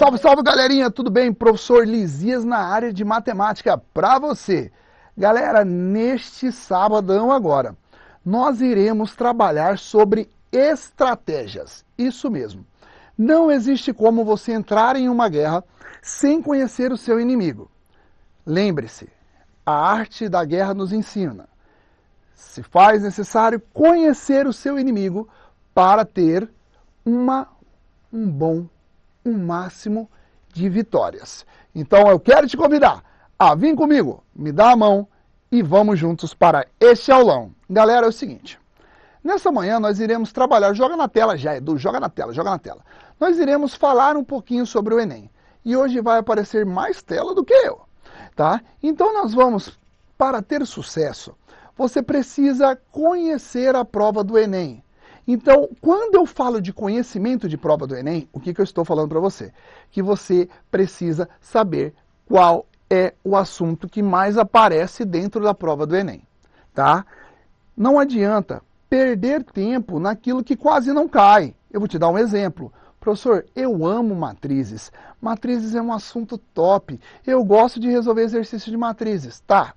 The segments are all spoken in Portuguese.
Salve, salve, galerinha, tudo bem? Professor Lisias na área de matemática para você. Galera, neste sabadão agora, nós iremos trabalhar sobre estratégias. Isso mesmo. Não existe como você entrar em uma guerra sem conhecer o seu inimigo. Lembre-se, a arte da guerra nos ensina. Se faz necessário conhecer o seu inimigo para ter um máximo de vitórias. Então eu quero te convidar a vir comigo, me dá a mão e vamos juntos para este aulão. Galera, é o seguinte, nessa manhã nós iremos trabalhar, joga na tela já, Edu, joga na tela. Nós iremos falar um pouquinho sobre o Enem. E hoje vai aparecer mais tela do que eu, tá? Então nós vamos, para ter sucesso, você precisa conhecer a prova do Enem. Então, quando eu falo de conhecimento de prova do Enem, o que eu estou falando para você? Que você precisa saber qual é o assunto que mais aparece dentro da prova do Enem, tá? Não adianta perder tempo naquilo que quase não cai. Eu vou te dar um exemplo. Professor, eu amo matrizes. Matrizes é um assunto top. Eu gosto de resolver exercícios de matrizes. Tá.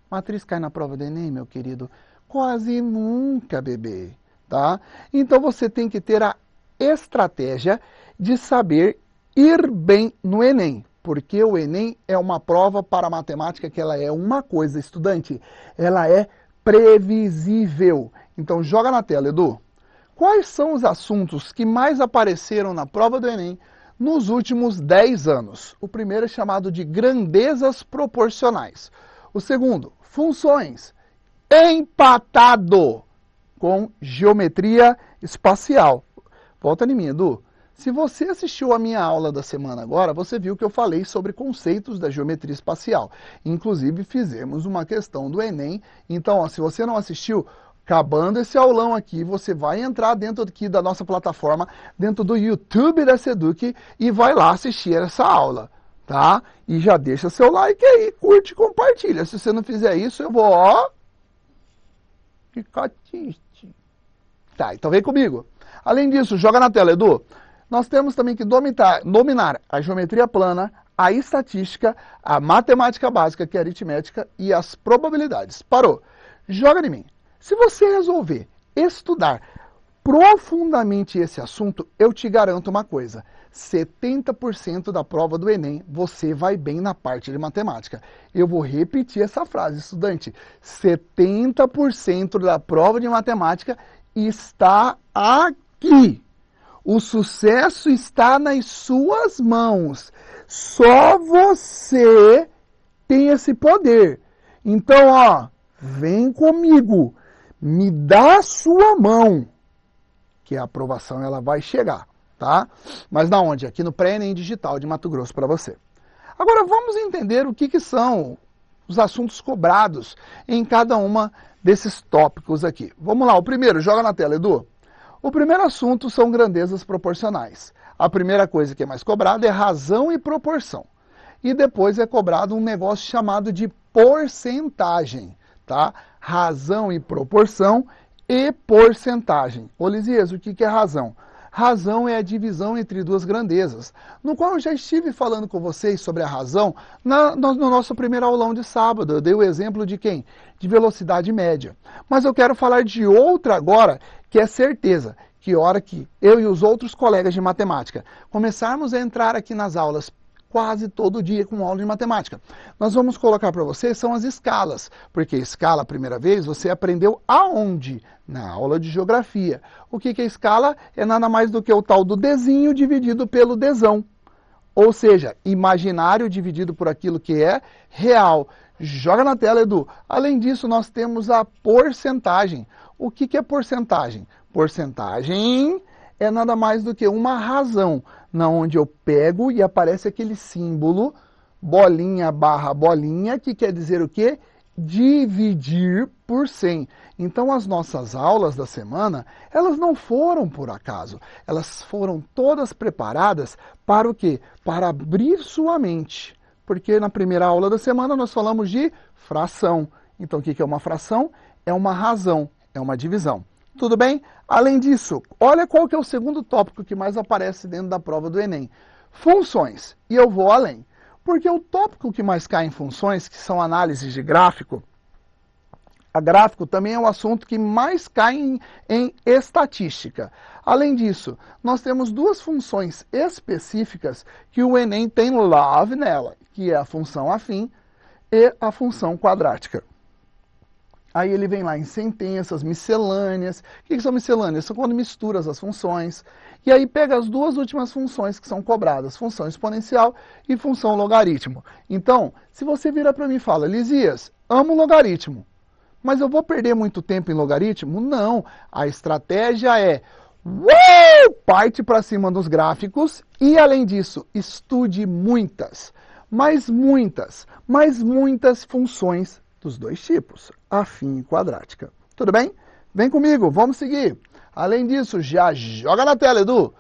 Matriz cai na prova do Enem, meu querido? Quase nunca, bebê, tá? Então você tem que ter a estratégia de saber ir bem no Enem, porque o Enem é uma prova para matemática que ela é uma coisa, estudante, ela é previsível. Então joga na tela, Edu. Quais são os assuntos que mais apareceram na prova do Enem nos últimos 10 anos? O primeiro é chamado de grandezas proporcionais. O segundo, funções. Empatado com geometria espacial. Volta em mim, Edu. Se você assistiu a minha aula da semana agora, você viu que eu falei sobre conceitos da geometria espacial. Inclusive, fizemos uma questão do Enem. Então, ó, se você não assistiu, acabando esse aulão aqui, você vai entrar dentro aqui da nossa plataforma, dentro do YouTube da Seduc e vai lá assistir essa aula, tá? E já deixa seu like aí, curte e compartilha. Se você não fizer isso, eu vou, ó, ficar triste. Tá, então vem comigo. Além disso, joga na tela, Edu. Nós temos também que dominar a geometria plana, a estatística, a matemática básica, que é a aritmética, e as probabilidades. Parou. Joga em mim. Se você resolver estudar profundamente esse assunto, eu te garanto uma coisa. 70% da prova do Enem, você vai bem na parte de matemática. Eu vou repetir essa frase, estudante. 70% da prova de matemática está aqui. O sucesso está nas suas mãos. Só você tem esse poder. Então, ó, vem comigo. Me dá a sua mão. Que a aprovação ela vai chegar, tá? Mas na onde? Aqui no Pré-ENEM Digital de Mato Grosso para você. Agora vamos entender o que são os assuntos cobrados em cada uma desses tópicos aqui. Vamos lá, o primeiro, joga na tela, Edu. O primeiro assunto são grandezas proporcionais. A primeira coisa que é mais cobrada é razão e proporção. E depois é cobrado um negócio chamado de porcentagem, tá? Razão e proporção e porcentagem. Ô Lisias, o que é razão? Razão é a divisão entre duas grandezas, no qual eu já estive falando com vocês sobre a razão no nosso primeiro aulão de sábado. Eu dei o exemplo de quem? De velocidade média. Mas eu quero falar de outra agora, que é certeza, que hora que eu e os outros colegas de matemática começarmos a entrar aqui nas aulas quase todo dia com aula de matemática. Nós vamos colocar para vocês são as escalas, porque escala, a primeira vez, você aprendeu aonde? Na aula de geografia. O que é escala? É nada mais do que o tal do desinho dividido pelo desão. Ou seja, imaginário dividido por aquilo que é real. Joga na tela, Edu. Além disso, nós temos a porcentagem. O que é porcentagem? Porcentagem é nada mais do que uma razão, na onde eu pego e aparece aquele símbolo, bolinha barra bolinha, que quer dizer o quê? Dividir por 100. Então as nossas aulas da semana, elas não foram por acaso, elas foram todas preparadas para o quê? Para abrir sua mente. Porque na primeira aula da semana nós falamos de fração. Então o que é uma fração? É uma razão, é uma divisão. Tudo bem? Além disso, olha qual que é o segundo tópico que mais aparece dentro da prova do Enem. Funções. E eu vou além. Porque o tópico que mais cai em funções, que são análises de gráfico, a gráfico também é um assunto que mais cai em estatística. Além disso, nós temos duas funções específicas que o Enem tem love nela, que é a função afim e a função quadrática. Aí ele vem lá em sentenças, miscelâneas. O que são miscelâneas? São quando mistura as funções. E aí pega as duas últimas funções que são cobradas, função exponencial e função logaritmo. Então, se você vira para mim e fala, Lisias, amo logaritmo, mas eu vou perder muito tempo em logaritmo? Não. A estratégia é parte para cima dos gráficos e, além disso, estude muitas funções dos dois tipos, afim e quadrática. Tudo bem? Vem comigo, vamos seguir. Além disso, já joga na tela, Edu.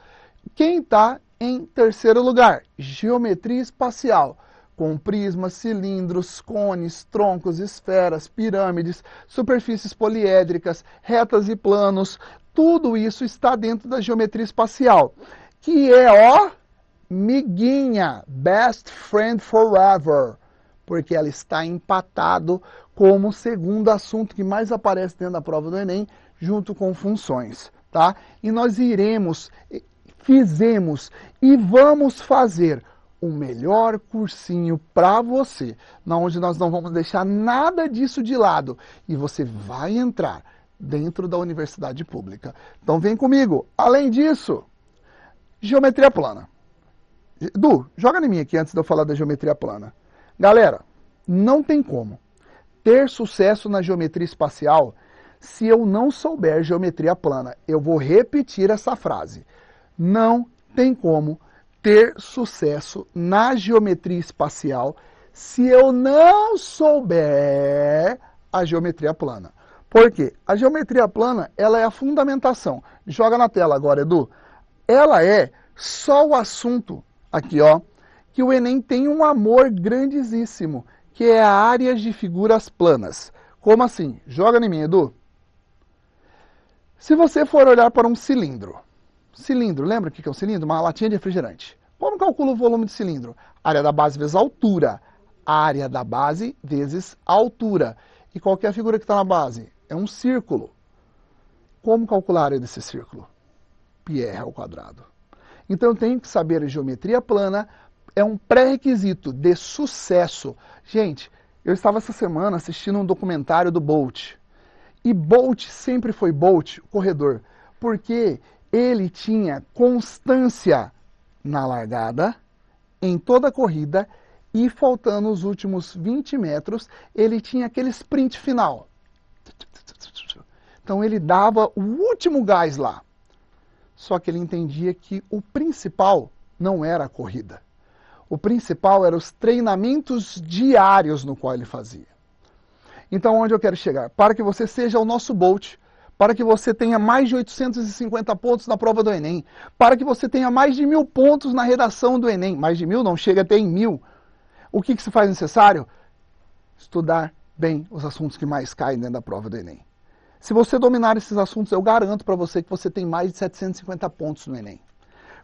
Quem está em terceiro lugar? Geometria espacial, com prismas, cilindros, cones, troncos, esferas, pirâmides, superfícies poliédricas, retas e planos. Tudo isso está dentro da geometria espacial, que é, ó, miguinha, best friend forever, porque ela está empatado como o segundo assunto que mais aparece dentro da prova do Enem, junto com funções, tá? E nós fizemos e vamos fazer o melhor cursinho para você, onde nós não vamos deixar nada disso de lado e você vai entrar dentro da universidade pública. Então vem comigo. Além disso, geometria plana. Edu, joga em mim aqui antes de eu falar da geometria plana. Galera, não tem como ter sucesso na geometria espacial se eu não souber geometria plana. Eu vou repetir essa frase. Não tem como ter sucesso na geometria espacial se eu não souber a geometria plana. Por quê? A geometria plana, ela é a fundamentação. Joga na tela agora, Edu. Ela é só o assunto, aqui ó, que o Enem tem um amor grandíssimo, que é a área de figuras planas. Como assim? Joga em mim, Edu. Se você for olhar para um cilindro, lembra o que é um cilindro? Uma latinha de refrigerante. Como calcula o volume de cilindro? Área da base vezes altura. Área da base vezes altura. E qual que é a figura que está na base? É um círculo. Como calcular a área desse círculo? Πr ao quadrado. Então eu tenho que saber a geometria plana, é um pré-requisito de sucesso. Gente, eu estava essa semana assistindo um documentário do Bolt. E Bolt sempre foi Bolt, o corredor, porque ele tinha constância na largada, em toda a corrida, e faltando os últimos 20 metros, ele tinha aquele sprint final. Então ele dava o último gás lá. Só que ele entendia que o principal não era a corrida. O principal eram os treinamentos diários no qual ele fazia. Então, onde eu quero chegar? Para que você seja o nosso Bolt, para que você tenha mais de 850 pontos na prova do Enem, para que você tenha mais de 1.000 pontos na redação do Enem. Mais de 1.000 não, chega até em 1.000. O que se faz necessário? Estudar bem os assuntos que mais caem dentro da prova do Enem. Se você dominar esses assuntos, eu garanto para você que você tem mais de 750 pontos no Enem.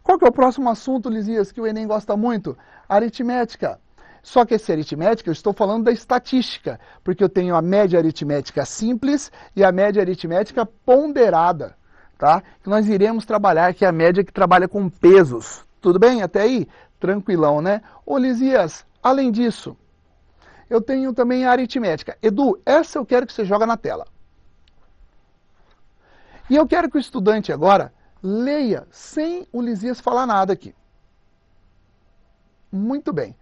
Qual que é o próximo assunto, Lisias, que o Enem gosta muito? Aritmética. Só que esse aritmética, eu estou falando da estatística, porque eu tenho a média aritmética simples e a média aritmética ponderada, tá? Que nós iremos trabalhar, que é a média que trabalha com pesos. Tudo bem? Até aí? Tranquilão, né? Ô, Lisias, além disso, eu tenho também a aritmética. Edu, essa eu quero que você joga na tela. E eu quero que o estudante agora leia sem o Lisias falar nada aqui. Muito bem.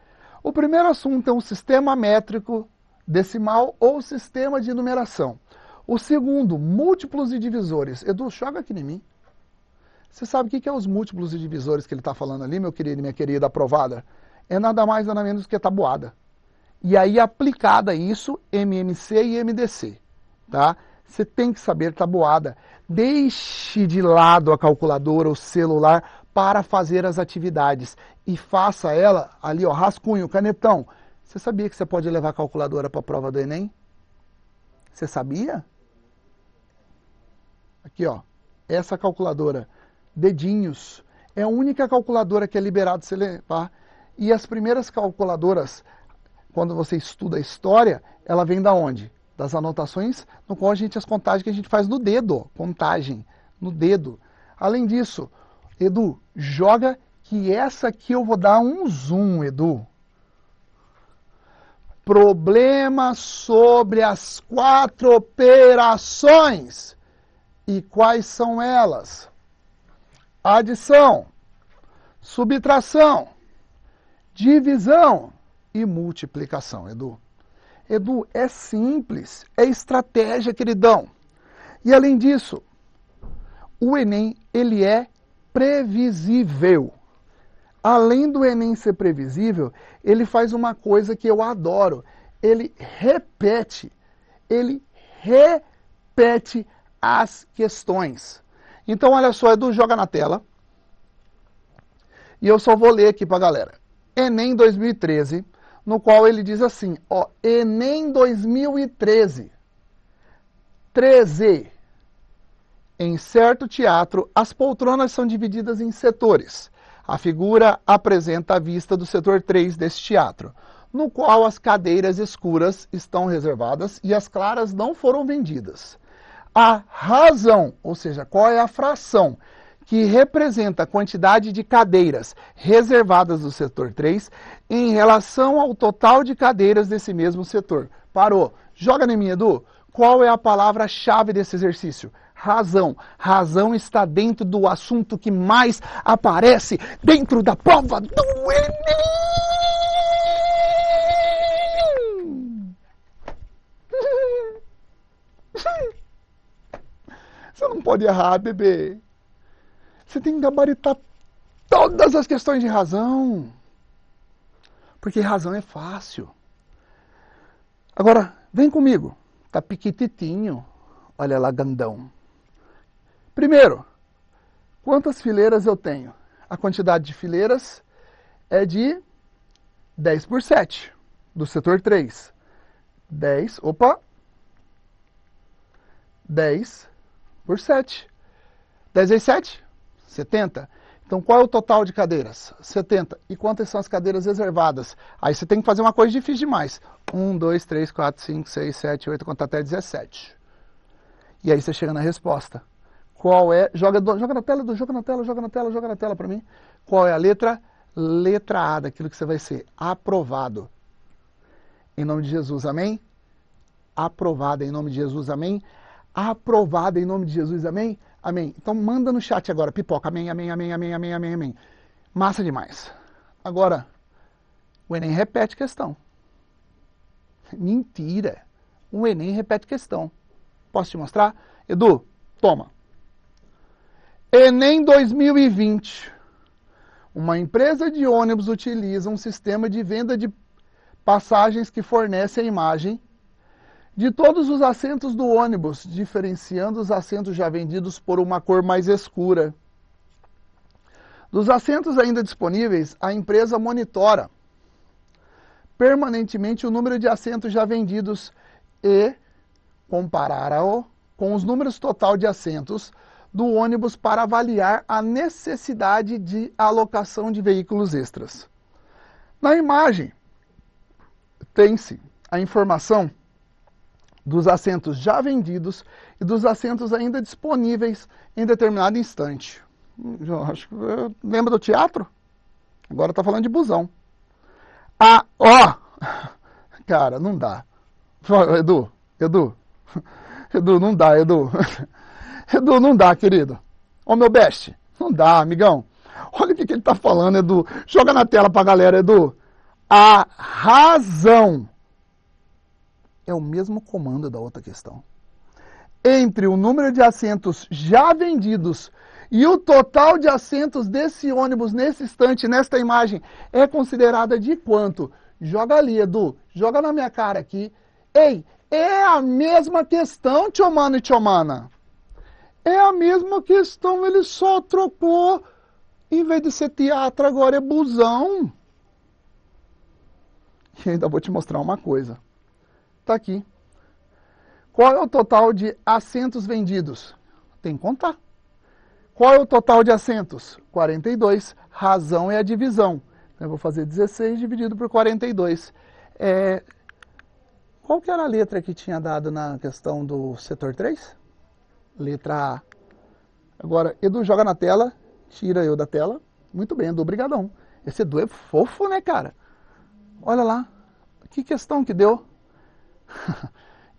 O primeiro assunto é um sistema métrico decimal ou sistema de numeração. O segundo, múltiplos e divisores. Edu, joga aqui em mim. Você sabe o que é os múltiplos e divisores que ele está falando ali, meu querido e minha querida aprovada? É nada mais, nada menos do que a tabuada. E aí, aplicada a isso, MMC e MDC. Tá? Você tem que saber tabuada. Deixe de lado a calculadora, o celular, para fazer as atividades. E faça ela ali, ó, rascunho, canetão. Você sabia que você pode levar a calculadora para a prova do Enem? Você sabia? Aqui, ó. Essa calculadora. Dedinhos. É a única calculadora que é liberada você levar. E as primeiras calculadoras, quando você estuda a história, ela vem da onde? Das anotações, no qual as contagens que a gente faz no dedo, contagem, no dedo. Além disso, Edu, joga que essa aqui eu vou dar um zoom, Edu. Problema sobre as 4 operações. E quais são elas? Adição, subtração, divisão e multiplicação, Edu. Edu, é simples, é estratégia, queridão. E além disso, o Enem, ele é previsível. Além do Enem ser previsível, ele faz uma coisa que eu adoro. Ele repete as questões. Então, olha só, Edu, joga na tela. E eu só vou ler aqui para a galera. Enem 2013, no qual ele diz assim, ó, Enem 2013, 13. Em certo teatro, as poltronas são divididas em setores. A figura apresenta a vista do setor 3 deste teatro, no qual as cadeiras escuras estão reservadas e as claras não foram vendidas. A razão, ou seja, qual é a fração que representa a quantidade de cadeiras reservadas do setor 3 em relação ao total de cadeiras desse mesmo setor. Parou. Joga em mim, Edu. Qual é a palavra-chave desse exercício? Razão. Razão está dentro do assunto que mais aparece dentro da prova do Enem. Você não pode errar, bebê. Você tem que gabaritar todas as questões de razão. Porque razão é fácil. Agora, vem comigo. Tá piquititinho. Olha lá, gandão. Primeiro, quantas fileiras eu tenho? A quantidade de fileiras é de 10 por 7, do setor 3. 10 por 7. 10 vezes 7? 70. Então, qual é o total de cadeiras? 70. E quantas são as cadeiras reservadas? Aí você tem que fazer uma coisa difícil demais. 1, 2, 3, 4, 5, 6, 7, 8, conta até 17. E aí você chega na resposta. Qual é... Joga na tela para mim. Qual é a letra? Letra A daquilo que você vai ser. Aprovado. Em nome de Jesus, amém? Aprovado em nome de Jesus, amém? Aprovado em nome de Jesus, amém? Amém. Então manda no chat agora, pipoca, amém, amém, amém, amém, amém, amém, amém. Massa demais. Agora, o Enem repete questão. Mentira. O Enem repete questão. Posso te mostrar? Edu, toma. Enem 2020. Uma empresa de ônibus utiliza um sistema de venda de passagens que fornece a imagem de todos os assentos do ônibus, diferenciando os assentos já vendidos por uma cor mais escura. Dos assentos ainda disponíveis, a empresa monitora permanentemente o número de assentos já vendidos e comparará-o com os números total de assentos do ônibus para avaliar a necessidade de alocação de veículos extras. Na imagem, tem-se a informação dos assentos já vendidos e dos assentos ainda disponíveis em determinado instante. Lembra do teatro? Agora está falando de busão. Cara, não dá. Edu, não dá, Edu. Edu, não dá, querido. Ô, meu best, não dá, amigão. Olha o que ele está falando, Edu. Joga na tela para a galera, Edu. A razão é o mesmo comando da outra questão. Entre o número de assentos já vendidos e o total de assentos desse ônibus nesse instante, nesta imagem, é considerada de quanto? Joga ali, Edu. Joga na minha cara aqui. Ei, é a mesma questão, tio mano e tio mana. É a mesma questão, ele só trocou. Em vez de ser teatro, agora é busão. E ainda vou te mostrar uma coisa. Tá aqui. Qual é o total de assentos vendidos? Tem que contar. Qual é o total de assentos? 42. Razão é a divisão. Eu vou fazer 16 dividido por 42. Qual que era a letra que tinha dado na questão do setor 3? Letra A. Agora, Edu joga na tela, tira eu da tela. Muito bem, Edu, brigadão. Esse Edu é fofo, né, cara? Olha lá, que questão que deu.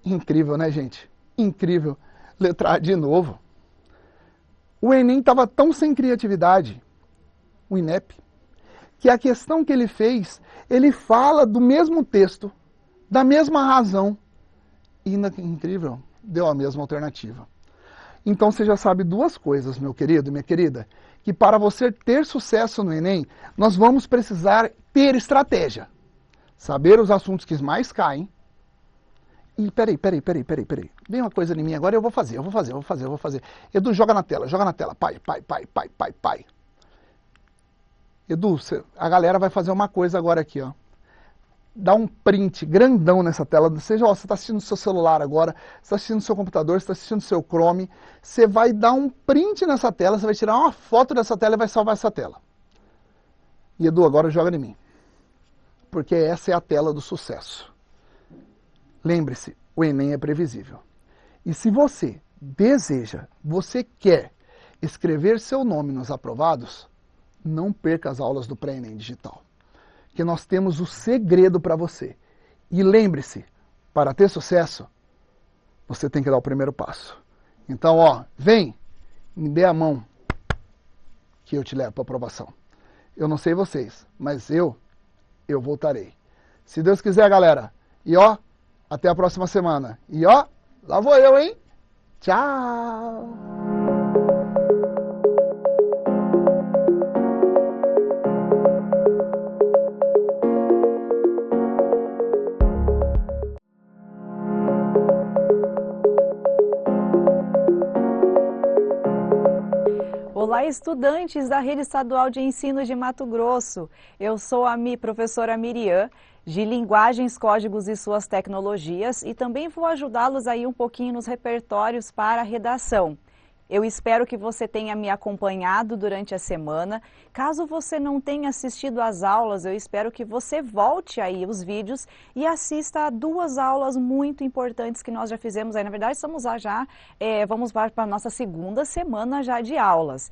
Incrível, né, gente? Incrível. Letra A de novo. O Enem estava tão sem criatividade, o INEP, que a questão que ele fez, ele fala do mesmo texto, da mesma razão, e, incrível, deu a mesma alternativa. Então você já sabe duas coisas, meu querido e minha querida, que para você ter sucesso no Enem, nós vamos precisar ter estratégia. Saber os assuntos que mais caem. E peraí. Vem uma coisa em mim agora, eu vou fazer. Edu, joga na tela. Pai. Edu, a galera vai fazer uma coisa agora aqui, ó. Dá um print grandão nessa tela. Seja, ó, você está assistindo no seu celular agora, você está assistindo no seu computador, você está assistindo no seu Chrome. Você vai dar um print nessa tela, você vai tirar uma foto dessa tela e vai salvar essa tela. E Edu, agora joga em mim. Porque essa é a tela do sucesso. Lembre-se, o Enem é previsível. E se você deseja, você quer escrever seu nome nos aprovados, não perca as aulas do Pré-ENEM Digital. Que nós temos o segredo para você. E lembre-se, para ter sucesso, você tem que dar o primeiro passo. Então, ó, vem, me dê a mão, que eu te levo para a aprovação. Eu não sei vocês, mas eu voltarei. Se Deus quiser, galera. E ó, até a próxima semana. E ó, lá vou eu, hein? Tchau! Olá, estudantes da Rede Estadual de Ensino de Mato Grosso. Eu sou a professora Miriam, de Linguagens, Códigos e Suas Tecnologias, e também vou ajudá-los aí um pouquinho nos repertórios para a redação. Eu espero que você tenha me acompanhado durante a semana. Caso você não tenha assistido às aulas, eu espero que você volte aí os vídeos e assista a duas aulas muito importantes que nós já fizemos aí. Na verdade, estamos já, vamos para a nossa segunda semana já de aulas.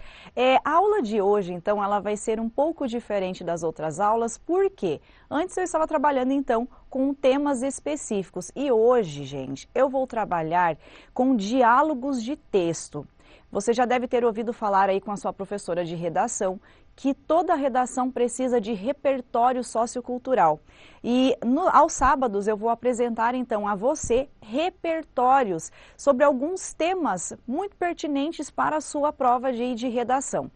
A aula de hoje, então, ela vai ser um pouco diferente das outras aulas, porque antes eu estava trabalhando, então, com temas específicos. E hoje, gente, eu vou trabalhar com diálogos de texto. Você já deve ter ouvido falar aí com a sua professora de redação que toda redação precisa de repertório sociocultural. E aos sábados eu vou apresentar então a você repertórios sobre alguns temas muito pertinentes para a sua prova de redação.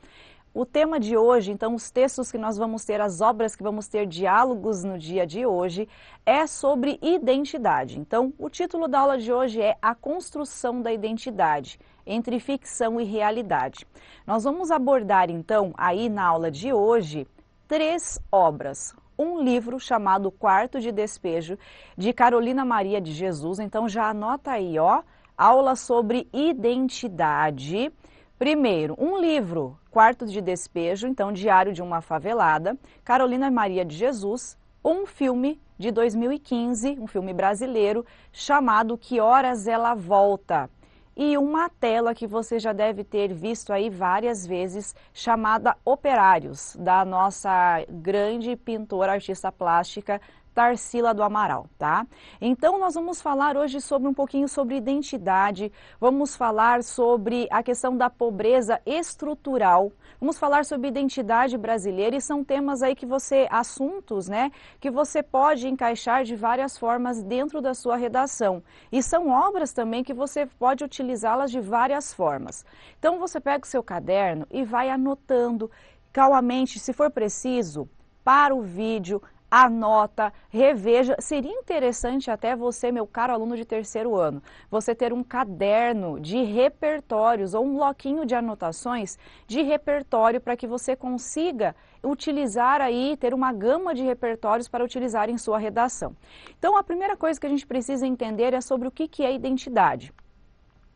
O tema de hoje, então, os textos que nós vamos ter, as obras que vamos ter diálogos no dia de hoje, é sobre identidade. Então, o título da aula de hoje é A Construção da Identidade, entre ficção e realidade. Nós vamos abordar, então, aí na aula de hoje, 3 obras. Um livro chamado Quarto de Despejo, de Carolina Maria de Jesus. Então, já anota aí, ó, aula sobre identidade. Primeiro, um livro, Quarto de Despejo, então Diário de uma Favelada, Carolina Maria de Jesus. Um filme de 2015, um filme brasileiro, chamado Que Horas Ela Volta. E uma tela que você já deve ter visto aí várias vezes, chamada Operários, da nossa grande pintora, artista plástica, Tarsila do Amaral, tá? Então, nós vamos falar hoje sobre um pouquinho sobre identidade, vamos falar sobre a questão da pobreza estrutural, vamos falar sobre identidade brasileira e são temas aí que assuntos, né, que você pode encaixar de várias formas dentro da sua redação. E são obras também que você pode utilizá-las de várias formas. Então, você pega o seu caderno e vai anotando calmamente, se for preciso, para o vídeo, anota, reveja. Seria interessante até você, meu caro aluno de 3º ano, você ter um caderno de repertórios ou um bloquinho de anotações de repertório para que você consiga utilizar aí, ter uma gama de repertórios para utilizar em sua redação. Então, a primeira coisa que a gente precisa entender é sobre o que é identidade.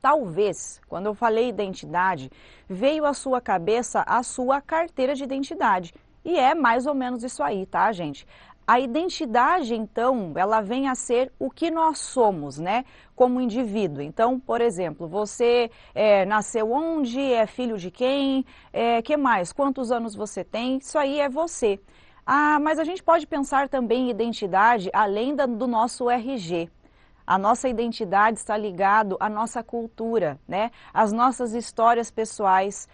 Talvez, quando eu falei identidade, veio à sua cabeça a sua carteira de identidade. E é mais ou menos isso aí, tá, gente? A identidade, então, ela vem a ser o que nós somos, né, como indivíduo. Então, por exemplo, você nasceu onde, é filho de quem, que mais? Quantos anos você tem? Isso aí é você. Ah, mas a gente pode pensar também em identidade além do nosso RG. A nossa identidade está ligada à nossa cultura, né? Às nossas histórias pessoais,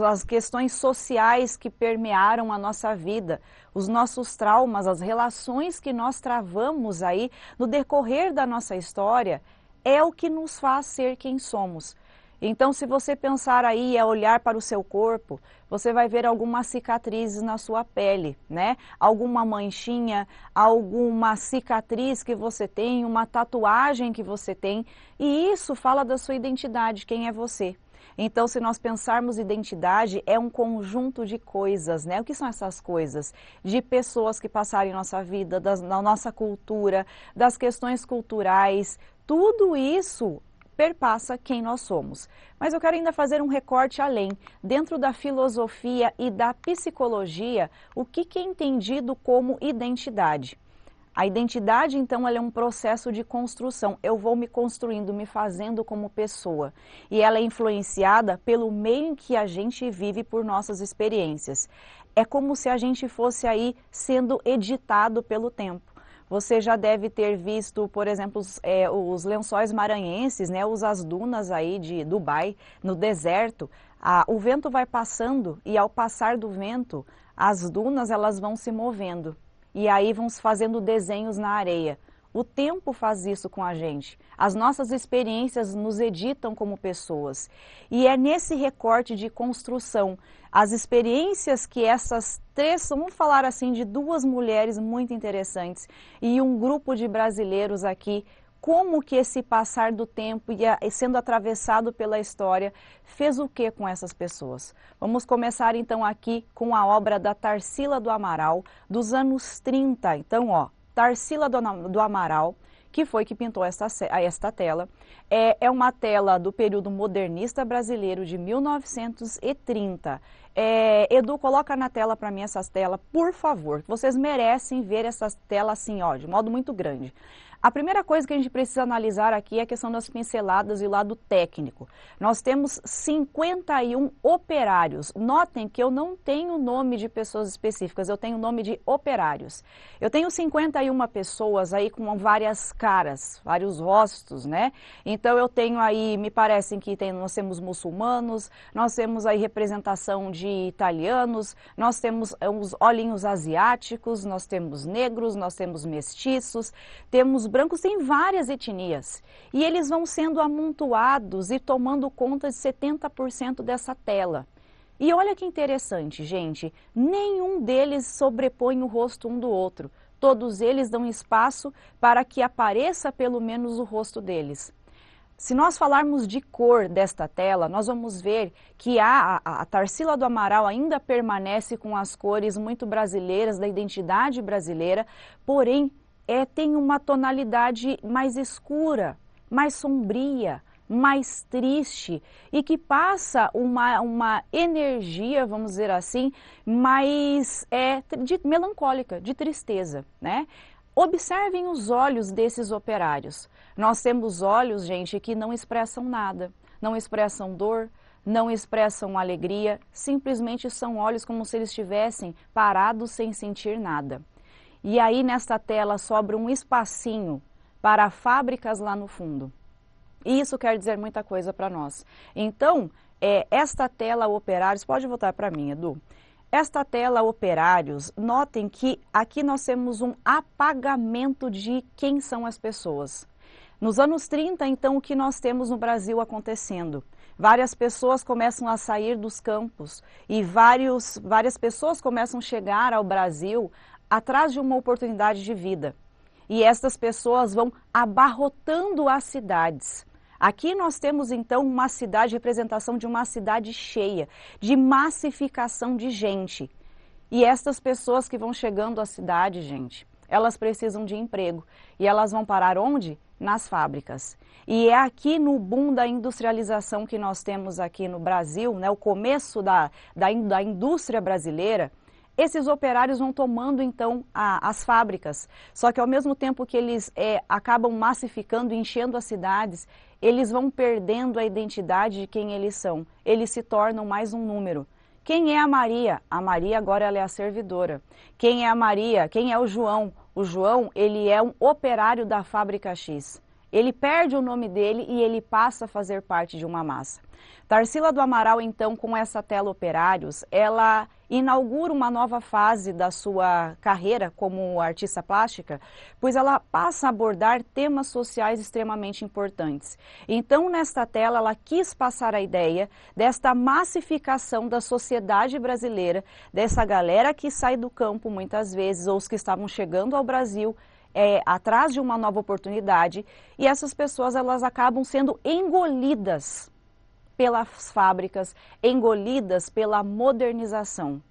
as questões sociais que permearam a nossa vida, os nossos traumas, as relações que nós travamos aí no decorrer da nossa história, é o que nos faz ser quem somos. Então, se você pensar aí, olhar para o seu corpo, você vai ver algumas cicatrizes na sua pele, né? Alguma manchinha, alguma cicatriz que você tem, uma tatuagem que você tem, e isso fala da sua identidade, quem é você. Então, se nós pensarmos identidade, é um conjunto de coisas, né? O que são essas coisas? De pessoas que passaram em nossa vida, da nossa cultura, das questões culturais, tudo isso perpassa quem nós somos. Mas eu quero ainda fazer um recorte além. Dentro da filosofia e da psicologia, o que é entendido como identidade? A identidade, então, ela é um processo de construção. Eu vou me construindo, me fazendo como pessoa. E ela é influenciada pelo meio em que a gente vive por nossas experiências. É como se a gente fosse aí sendo editado pelo tempo. Você já deve ter visto, por exemplo, os lençóis maranhenses, né, as dunas aí de Dubai, no deserto. O vento vai passando e ao passar do vento, as dunas elas vão se movendo. E aí vão fazendo desenhos na areia. O tempo faz isso com a gente. As nossas experiências nos editam como pessoas. E é nesse recorte de construção, as experiências que essas três, vamos falar assim, de duas mulheres muito interessantes e um grupo de brasileiros aqui, como que esse passar do tempo e sendo atravessado pela história fez o que com essas pessoas? Vamos começar então aqui com a obra da Tarsila do Amaral, dos anos 30. Então, ó, Tarsila do Amaral, que foi que pintou esta tela. É uma tela do período modernista brasileiro de 1930. Edu, coloca na tela para mim essas telas, por favor. Vocês merecem ver essas telas assim, ó, de modo muito grande. A primeira coisa que a gente precisa analisar aqui é a questão das pinceladas e o lado técnico. Nós temos 51 operários. Notem que eu não tenho nome de pessoas específicas, eu tenho nome de operários. Eu tenho 51 pessoas aí com várias caras, vários rostos, né? Então eu tenho aí, me parece que nós temos muçulmanos, nós temos aí representação de italianos, nós temos os olhinhos asiáticos, nós temos negros, nós temos mestiços, temos brancos, tem várias etnias. E eles vão sendo amontoados e tomando conta de 70% dessa tela. E olha que interessante, gente, nenhum deles sobrepõe o rosto um do outro. Todos eles dão espaço para que apareça pelo menos o rosto deles. Se nós falarmos de cor desta tela, nós vamos ver que a Tarsila do Amaral ainda permanece com as cores muito brasileiras, da identidade brasileira, porém, tem uma tonalidade mais escura, mais sombria, mais triste e que passa uma energia, vamos dizer assim, mais melancólica, de tristeza, né? Observem os olhos desses operários. Nós temos olhos, gente, que não expressam nada, não expressam dor, não expressam alegria, simplesmente são olhos como se eles estivessem parados sem sentir nada. E aí nesta tela sobra um espacinho para fábricas lá no fundo. E isso quer dizer muita coisa para nós. Então, esta tela operários, pode voltar para mim, Edu. Esta tela operários, notem que aqui nós temos um apagamento de quem são as pessoas. Nos anos 30, então, o que nós temos no Brasil acontecendo? Várias pessoas começam a sair dos campos e várias pessoas começam a chegar ao Brasil atrás de uma oportunidade de vida. E estas pessoas vão abarrotando as cidades. Aqui nós temos então uma cidade, representação de uma cidade cheia, de massificação de gente. E estas pessoas que vão chegando à cidade, gente, elas precisam de emprego. E elas vão parar onde? nas fábricas. E é aqui no boom da industrialização que nós temos aqui no Brasil, né, o começo da indústria brasileira, esses operários vão tomando então as fábricas. Só que ao mesmo tempo que eles acabam massificando, enchendo as cidades, eles vão perdendo a identidade de quem eles são. Eles se tornam mais um número. Quem é a Maria? A Maria agora ela é a servidora. Quem é a Maria? Quem é o João? O João, ele é um operário da fábrica X. Ele perde o nome dele e ele passa a fazer parte de uma massa. Tarsila do Amaral, então, com essa tela Operários, ela inaugura uma nova fase da sua carreira como artista plástica, pois ela passa a abordar temas sociais extremamente importantes. Então, nesta tela, ela quis passar a ideia desta massificação da sociedade brasileira, dessa galera que sai do campo muitas vezes, ou os que estavam chegando ao Brasil, atrás de uma nova oportunidade, e essas pessoas elas acabam sendo engolidas pelas fábricas, engolidas pela modernização.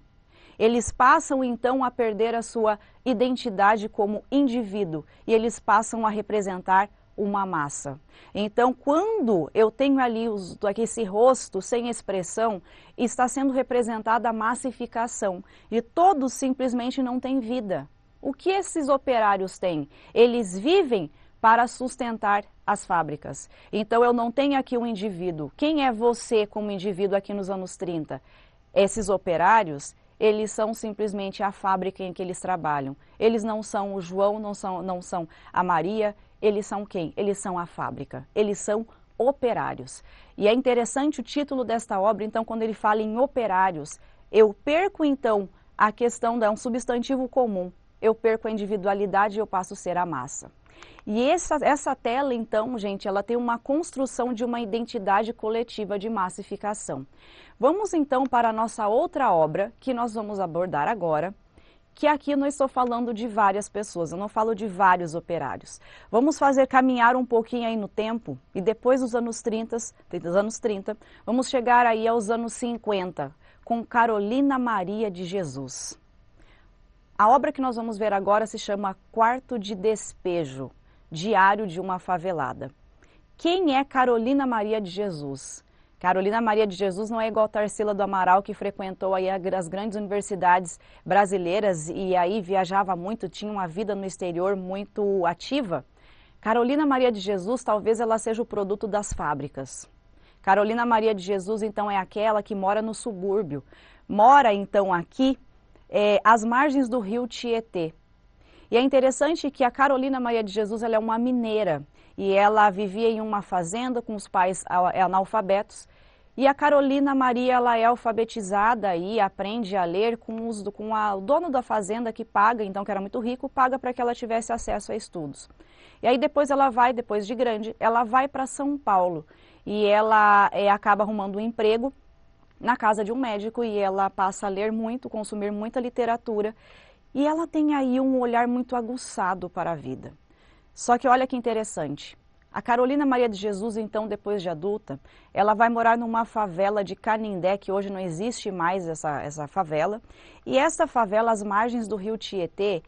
Eles passam então a perder a sua identidade como indivíduo e eles passam a representar uma massa. Então, quando eu tenho ali esse rosto sem expressão, está sendo representada a massificação e todos simplesmente não têm vida. O que esses operários têm? Eles vivem para sustentar as fábricas. Então eu não tenho aqui um indivíduo. Quem é você como indivíduo aqui nos anos 30? Esses operários, eles são simplesmente a fábrica em que eles trabalham. Eles não são o João, não são a Maria, eles são quem? Eles são a fábrica. Eles são operários. E é interessante o título desta obra, então, quando ele fala em operários, eu perco então a questão de um substantivo comum. Eu perco a individualidade e eu passo a ser a massa. E essa tela, então, gente, ela tem uma construção de uma identidade coletiva de massificação. Vamos, então, para a nossa outra obra, que nós vamos abordar agora, que aqui eu não estou falando de várias pessoas, eu não falo de vários operários. Vamos caminhar um pouquinho aí no tempo, e depois dos anos 30, vamos chegar aí aos anos 50, com Carolina Maria de Jesus. A obra que nós vamos ver agora se chama Quarto de Despejo, Diário de uma Favelada. Quem é Carolina Maria de Jesus? Carolina Maria de Jesus não é igual a Tarsila do Amaral, que frequentou aí as grandes universidades brasileiras e aí viajava muito, tinha uma vida no exterior muito ativa. Carolina Maria de Jesus, talvez ela seja o produto das fábricas. Carolina Maria de Jesus, então, é aquela que mora no subúrbio. Mora, então, aqui às margens do rio Tietê. E é interessante que a Carolina Maria de Jesus ela é uma mineira e ela vivia em uma fazenda com os pais analfabetos. E a Carolina Maria ela é alfabetizada e aprende a ler com o dono da fazenda que paga, então que era muito rico, paga para que ela tivesse acesso a estudos. E aí depois depois de grande, ela vai para São Paulo e ela acaba arrumando um emprego na casa de um médico e ela passa a ler muito, consumir muita literatura e ela tem aí um olhar muito aguçado para a vida. Só que olha que interessante, a Carolina Maria de Jesus, então, depois de adulta, ela vai morar numa favela de Canindé, que hoje não existe mais essa favela, e essa favela, às margens do rio Tietê,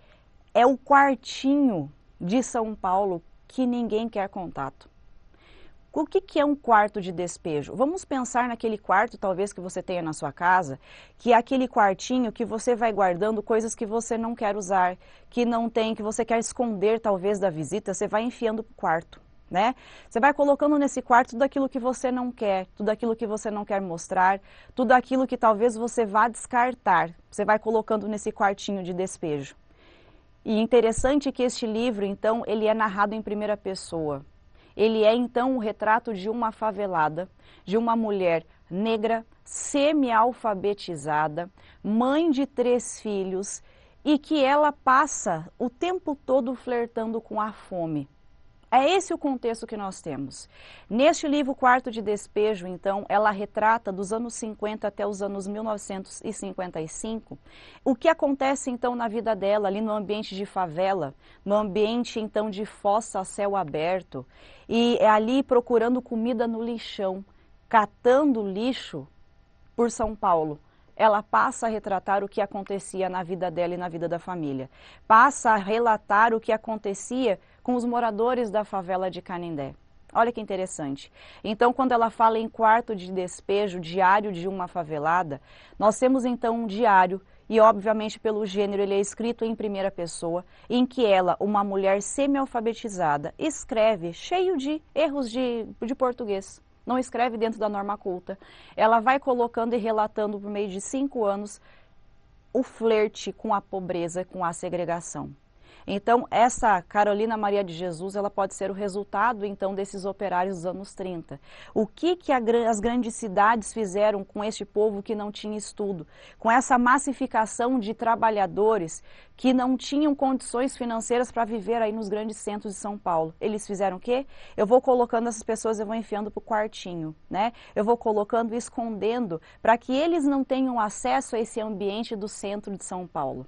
é o quartinho de São Paulo que ninguém quer contato. O que é um quarto de despejo? Vamos pensar naquele quarto, talvez, que você tenha na sua casa, que é aquele quartinho que você vai guardando coisas que você não quer usar, que não tem, que você quer esconder, talvez, da visita, você vai enfiando para o quarto, né? Você vai colocando nesse quarto tudo aquilo que você não quer, tudo aquilo que você não quer mostrar, tudo aquilo que talvez você vá descartar, você vai colocando nesse quartinho de despejo. E interessante que este livro, então, ele é narrado em primeira pessoa. Ele é, então, o retrato de uma favelada, de uma mulher negra, semi-alfabetizada, mãe de 3 filhos, e que ela passa o tempo todo flertando com a fome. É esse o contexto que nós temos. Neste livro, Quarto de Despejo, então, ela retrata dos anos 50 até os anos 1955, o que acontece, então, na vida dela, ali no ambiente de favela, no ambiente, então, de fossa a céu aberto, e ali procurando comida no lixão, catando lixo por São Paulo. Ela passa a retratar o que acontecia na vida dela e na vida da família. Passa a relatar o que acontecia com os moradores da favela de Canindé. Olha que interessante. Então, quando ela fala em quarto de despejo, diário de uma favelada, nós temos então um diário, e obviamente pelo gênero ele é escrito em primeira pessoa, em que ela, uma mulher semi-alfabetizada, escreve cheio de erros de português. Não escreve dentro da norma culta. Ela vai colocando e relatando por meio de 5 anos o flerte com a pobreza, com a segregação. Então, essa Carolina Maria de Jesus, ela pode ser o resultado, então, desses operários dos anos 30. O que as grandes cidades fizeram com este povo que não tinha estudo? Com essa massificação de trabalhadores que não tinham condições financeiras para viver aí nos grandes centros de São Paulo. Eles fizeram o quê? Eu vou colocando essas pessoas, eu vou enfiando para o quartinho, né? Eu vou colocando e escondendo para que eles não tenham acesso a esse ambiente do centro de São Paulo.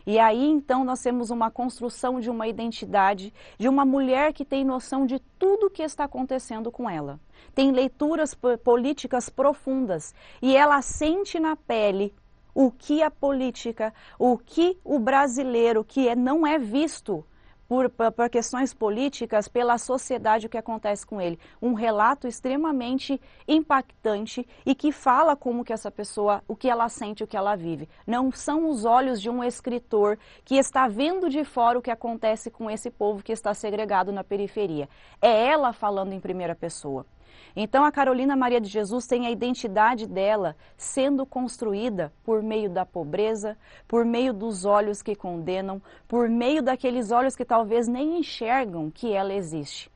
E aí, então, nós temos uma construção de uma identidade, de uma mulher que tem noção de tudo o que está acontecendo com ela. Tem leituras políticas profundas e ela sente na pele o que a política, o que o brasileiro, que não é visto por questões políticas, pela sociedade, o que acontece com ele. Um relato extremamente impactante e que fala como que essa pessoa, o que ela sente, o que ela vive. Não são os olhos de um escritor que está vendo de fora o que acontece com esse povo que está segregado na periferia. É ela falando em primeira pessoa. Então, a Carolina Maria de Jesus tem a identidade dela sendo construída por meio da pobreza, por meio dos olhos que condenam, por meio daqueles olhos que talvez nem enxergam que ela existe.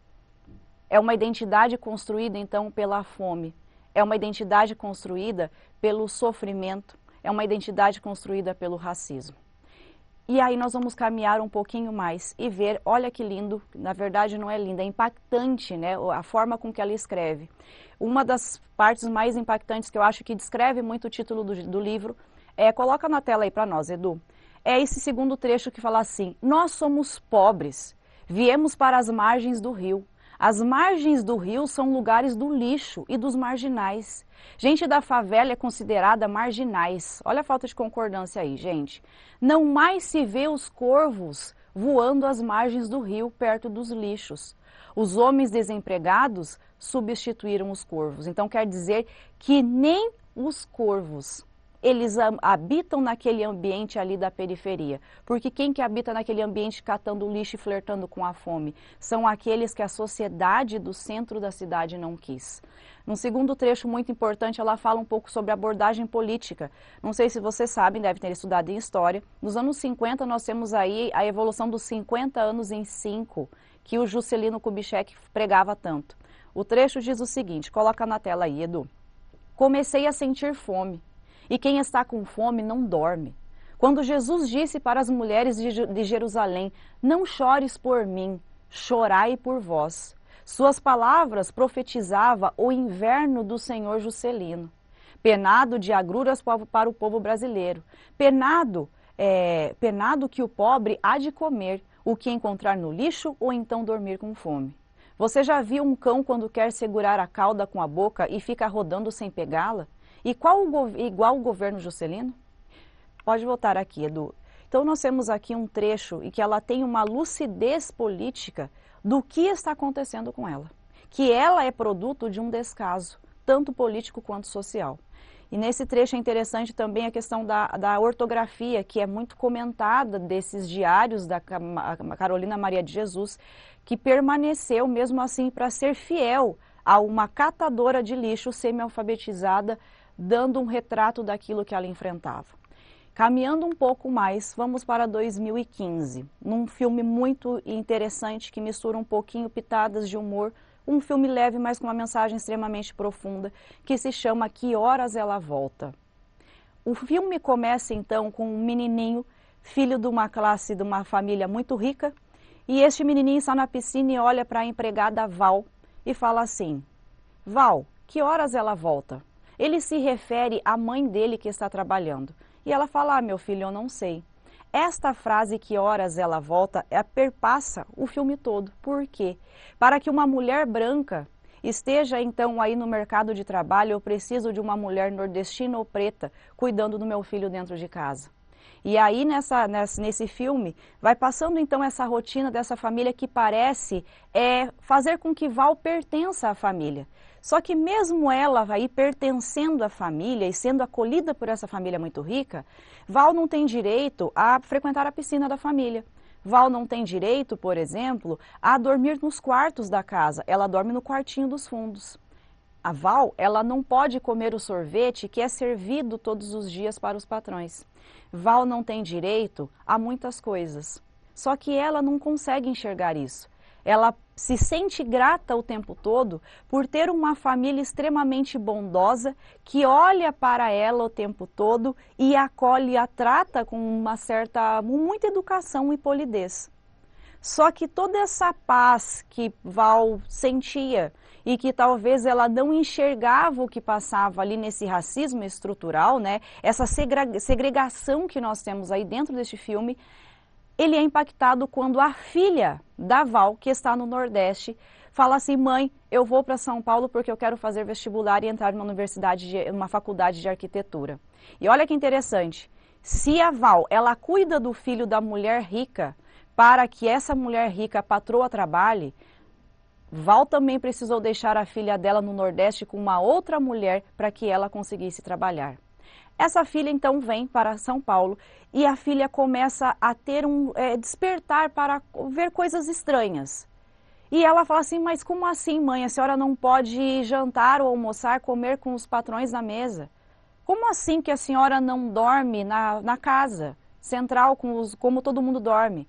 É uma identidade construída, então, pela fome. É uma identidade construída pelo sofrimento. É uma identidade construída pelo racismo. E aí nós vamos caminhar um pouquinho mais e ver, olha que lindo, na verdade não é lindo, é impactante, né, a forma com que ela escreve. Uma das partes mais impactantes que eu acho que descreve muito o título do livro, coloca na tela aí para nós, Edu, é esse segundo trecho que fala assim: nós somos pobres, viemos para as margens do rio. As margens do rio são lugares do lixo e dos marginais. Gente da favela é considerada marginais. Olha a falta de concordância aí, gente. Não mais se vê os corvos voando às margens do rio, perto dos lixos. Os homens desempregados substituíram os corvos. Então quer dizer que nem os corvos, eles habitam naquele ambiente ali da periferia. Porque quem que habita naquele ambiente catando lixo e flertando com a fome? São aqueles que a sociedade do centro da cidade não quis. Num segundo trecho muito importante, ela fala um pouco sobre abordagem política. Não sei se vocês sabem, devem ter estudado em história. Nos anos 50, nós temos aí a evolução dos 50 anos em 5, que o Juscelino Kubitschek pregava tanto. O trecho diz o seguinte, coloca na tela aí, Edu. Comecei a sentir fome. E quem está com fome não dorme. Quando Jesus disse para as mulheres de Jerusalém, não chores por mim, chorai por vós. Suas palavras profetizava o inverno do Senhor Juscelino. Penado de agruras para o povo brasileiro. Penado que o pobre há de comer, o que encontrar no lixo ou então dormir com fome. Você já viu um cão quando quer segurar a cauda com a boca e fica rodando sem pegá-la? Igual o governo Juscelino? Pode voltar aqui, Edu. Então nós temos aqui um trecho e que ela tem uma lucidez política do que está acontecendo com ela. Que ela é produto de um descaso, tanto político quanto social. E nesse trecho é interessante também a questão da ortografia, que é muito comentada desses diários da Carolina Maria de Jesus, que permaneceu mesmo assim para ser fiel a uma catadora de lixo semi-alfabetizada, dando um retrato daquilo que ela enfrentava. Caminhando um pouco mais, vamos para 2015, num filme muito interessante que mistura um pouquinho pitadas de humor, um filme leve, mas com uma mensagem extremamente profunda, que se chama Que Horas Ela Volta. O filme começa então com um menininho, filho de uma família muito rica, e este menininho está na piscina e olha para a empregada Val e fala assim: Val, que horas ela volta? Ele se refere à mãe dele que está trabalhando. E ela fala, meu filho, eu não sei. Esta frase, que horas ela volta, perpassa o filme todo. Por quê? Para que uma mulher branca esteja então aí no mercado de trabalho, eu preciso de uma mulher nordestina ou preta cuidando do meu filho dentro de casa. E aí, nesse filme, vai passando então essa rotina dessa família que parece fazer com que Val pertença à família. Só que mesmo ela aí pertencendo à família e sendo acolhida por essa família muito rica, Val não tem direito a frequentar a piscina da família. Val não tem direito, por exemplo, a dormir nos quartos da casa. Ela dorme no quartinho dos fundos. A Val, ela não pode comer o sorvete que é servido todos os dias para os patrões. Val não tem direito a muitas coisas. Só que ela não consegue enxergar isso. Ela se sente grata o tempo todo por ter uma família extremamente bondosa que olha para ela o tempo todo e acolhe e a trata com muita educação e polidez. Só que toda essa paz que Val sentia e que talvez ela não enxergava o que passava ali nesse racismo estrutural, né? Essa segregação que nós temos aí dentro deste filme, ele é impactado quando a filha da Val, que está no Nordeste, fala assim: mãe, eu vou para São Paulo porque eu quero fazer vestibular e entrar numa faculdade de arquitetura. E olha que interessante, se a Val, ela cuida do filho da mulher rica, para que essa mulher rica, a patroa, trabalhe, Val também precisou deixar a filha dela no Nordeste com uma outra mulher para que ela conseguisse trabalhar. Essa filha então vem para São Paulo e a filha começa a ter despertar para ver coisas estranhas. E ela fala assim: mas como assim, mãe? A senhora não pode jantar ou almoçar, comer com os patrões na mesa? Como assim que a senhora não dorme na casa central como todo mundo dorme?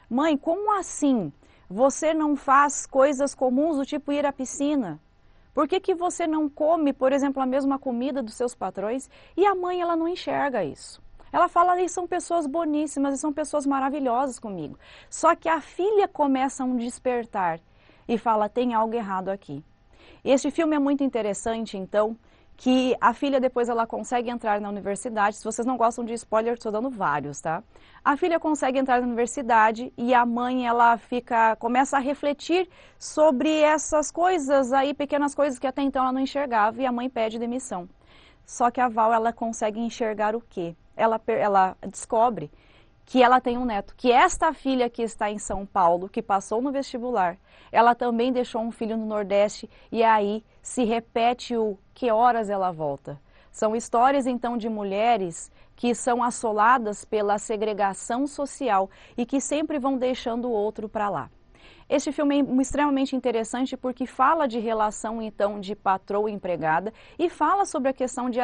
Mãe, como assim você não faz coisas comuns do tipo ir à piscina? Por que você não come, por exemplo, a mesma comida dos seus patrões? E a mãe, ela não enxerga isso. Ela fala: eles são pessoas boníssimas e são pessoas maravilhosas comigo. Só que a filha começa um despertar e fala: tem algo errado aqui. Este filme é muito interessante, então, que a filha depois ela consegue entrar na universidade. Se vocês não gostam de spoiler, estou dando vários, tá? A filha consegue entrar na universidade e a mãe ela começa a refletir sobre essas coisas aí, pequenas coisas que até então ela não enxergava, e a mãe pede demissão. Só que a Val, ela consegue enxergar o quê? Ela descobre que ela tem um neto, que esta filha que está em São Paulo, que passou no vestibular, ela também deixou um filho no Nordeste, e aí se repete que horas ela volta. São histórias então de mulheres que são assoladas pela segregação social e que sempre vão deixando o outro para lá. Este filme é extremamente interessante porque fala de relação então de patroa e empregada e fala sobre a questão de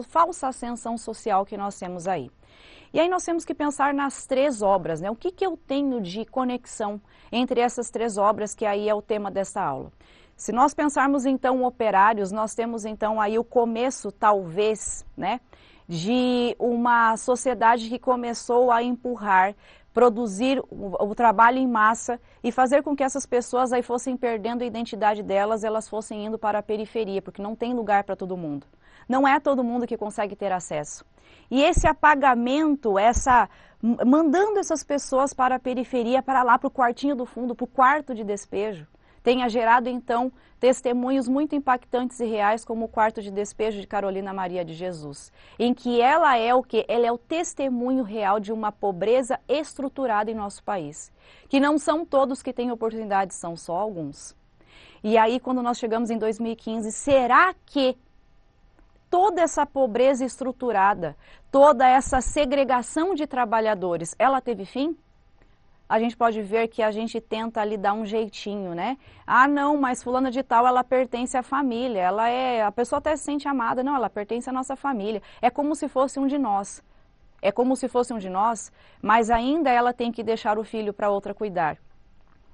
falsa ascensão social que nós temos aí. E aí nós temos que pensar nas três obras, né? O que eu tenho de conexão entre essas três obras, que aí é o tema dessa aula. Se nós pensarmos então operários, nós temos então aí o começo, talvez, né, de uma sociedade que começou a empurrar, produzir o trabalho em massa e fazer com que essas pessoas aí fossem perdendo a identidade delas, elas fossem indo para a periferia, porque não tem lugar para todo mundo. Não é todo mundo que consegue ter acesso. E esse apagamento, mandando essas pessoas para a periferia, para lá, para o quartinho do fundo, para o quarto de despejo, tenha gerado, então, testemunhos muito impactantes e reais, como o quarto de despejo de Carolina Maria de Jesus, em que ela é o quê? Ela é o testemunho real de uma pobreza estruturada em nosso país, que não são todos que têm oportunidade, são só alguns. E aí, quando nós chegamos em 2015, será que toda essa pobreza estruturada, toda essa segregação de trabalhadores, ela teve fim? A gente pode ver que a gente tenta ali dar um jeitinho, né? Ah, não, mas fulana de tal, ela pertence à família, a pessoa até se sente amada. Não, ela pertence à nossa família. É como se fosse um de nós. É como se fosse um de nós, mas ainda ela tem que deixar o filho para outra cuidar.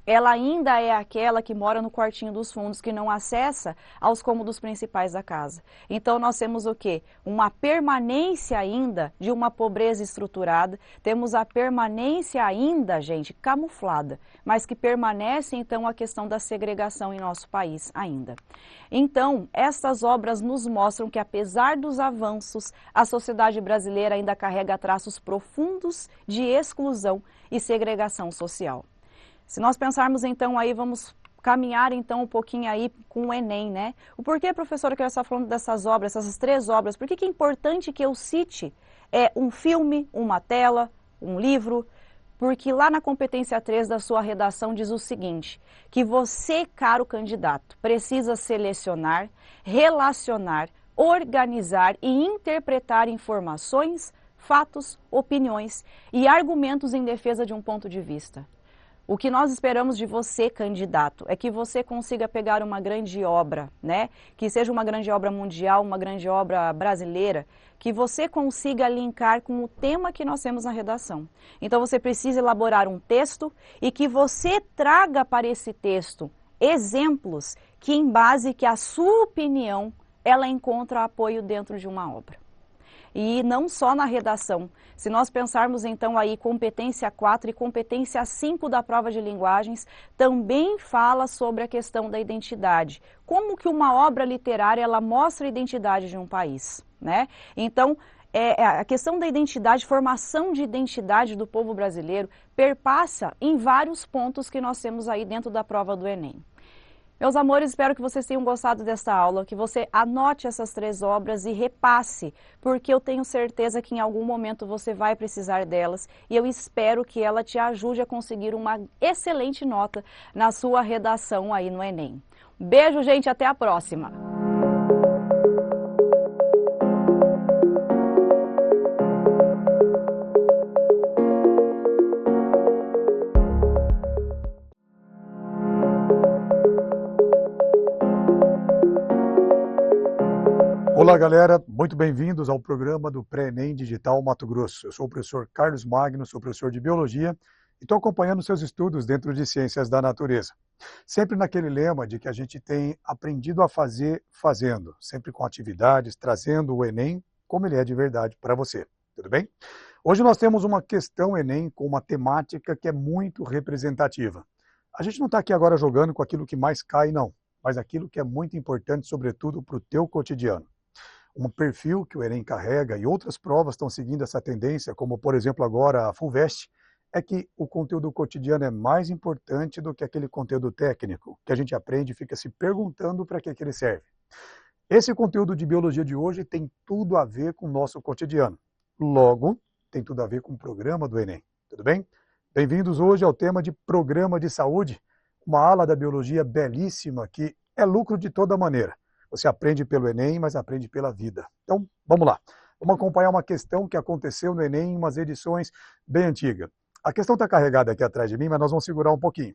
Ela ainda é aquela que mora no quartinho dos fundos, que não acessa aos cômodos principais da casa. Então nós temos o quê? Uma permanência ainda de uma pobreza estruturada, temos a permanência ainda, gente, camuflada, mas que permanece então a questão da segregação em nosso país ainda. Então, estas obras nos mostram que apesar dos avanços, a sociedade brasileira ainda carrega traços profundos de exclusão e segregação social. Se nós pensarmos então aí, vamos caminhar então um pouquinho aí com o Enem, né? O porquê, professora, que eu estou falando dessas obras, essas 3 obras, por que é importante que eu cite um filme, uma tela, um livro? Porque lá na competência 3 da sua redação diz o seguinte, que você, caro candidato, precisa selecionar, relacionar, organizar e interpretar informações, fatos, opiniões e argumentos em defesa de um ponto de vista. O que nós esperamos de você, candidato, é que você consiga pegar uma grande obra, né? Que seja uma grande obra mundial, uma grande obra brasileira, que você consiga linkar com o tema que nós temos na redação. Então você precisa elaborar um texto e que você traga para esse texto exemplos que, em base que a sua opinião, ela encontra apoio dentro de uma obra. E não só na redação. Se nós pensarmos então aí competência 4 e competência 5 da prova de linguagens, também fala sobre a questão da identidade. Como que uma obra literária ela mostra a identidade de um país, né? Então, a questão da identidade, formação de identidade do povo brasileiro perpassa em vários pontos que nós temos aí dentro da prova do Enem. Meus amores, espero que vocês tenham gostado desta aula, que você anote essas 3 obras e repasse, porque eu tenho certeza que em algum momento você vai precisar delas e eu espero que ela te ajude a conseguir uma excelente nota na sua redação aí no Enem. Beijo, gente, até a próxima! Olá, galera, muito bem-vindos ao programa do Pré-ENEM Digital Mato Grosso. Eu sou o professor Carlos Magno, sou professor de Biologia e estou acompanhando seus estudos dentro de Ciências da Natureza. Sempre naquele lema de que a gente tem aprendido a fazer fazendo, sempre com atividades, trazendo o Enem como ele é de verdade para você, tudo bem? Hoje nós temos uma questão Enem com uma temática que é muito representativa. A gente não está aqui agora jogando com aquilo que mais cai, não, mas aquilo que é muito importante, sobretudo para o teu cotidiano. Um perfil que o Enem carrega e outras provas estão seguindo essa tendência, como por exemplo agora a FUVEST, é que o conteúdo cotidiano é mais importante do que aquele conteúdo técnico, que a gente aprende e fica se perguntando para que ele serve. Esse conteúdo de biologia de hoje tem tudo a ver com o nosso cotidiano. Logo, tem tudo a ver com o programa do Enem, tudo bem? Bem-vindos hoje ao tema de Programa de Saúde, uma ala da biologia belíssima que é lucro de toda maneira. Você aprende pelo Enem, mas aprende pela vida. Então, vamos lá. Vamos acompanhar uma questão que aconteceu no Enem em umas edições bem antigas. A questão está carregada aqui atrás de mim, mas nós vamos segurar um pouquinho.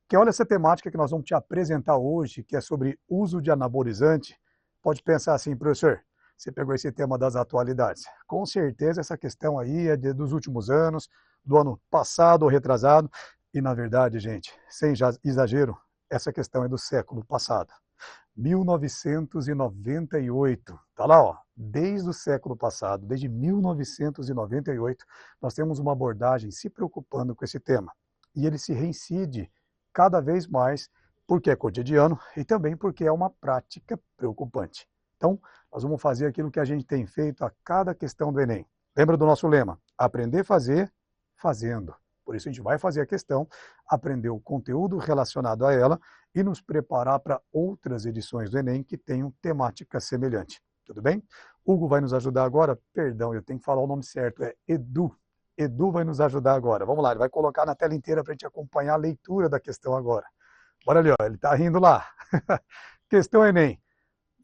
Que olha essa temática que nós vamos te apresentar hoje, que é sobre uso de anabolizante. Pode pensar assim, professor, você pegou esse tema das atualidades. Com certeza essa questão aí é dos últimos anos, do ano passado ou retrasado. E na verdade, gente, sem exagero, essa questão é do século passado. 1998, tá lá, ó, desde o século passado, desde 1998, nós temos uma abordagem se preocupando com esse tema. E ele se reincide cada vez mais porque é cotidiano e também porque é uma prática preocupante. Então, nós vamos fazer aquilo que a gente tem feito a cada questão do Enem. Lembra do nosso lema? Aprender a fazer, fazendo. Por isso a gente vai fazer a questão, aprender o conteúdo relacionado a ela e nos preparar para outras edições do Enem que tenham temática semelhante. Tudo bem? Hugo vai nos ajudar agora. Perdão, eu tenho que falar o nome certo. É Edu. Edu vai nos ajudar agora. Vamos lá, ele vai colocar na tela inteira para a gente acompanhar a leitura da questão agora. Bora ali, ó, ele está rindo lá. Questão Enem.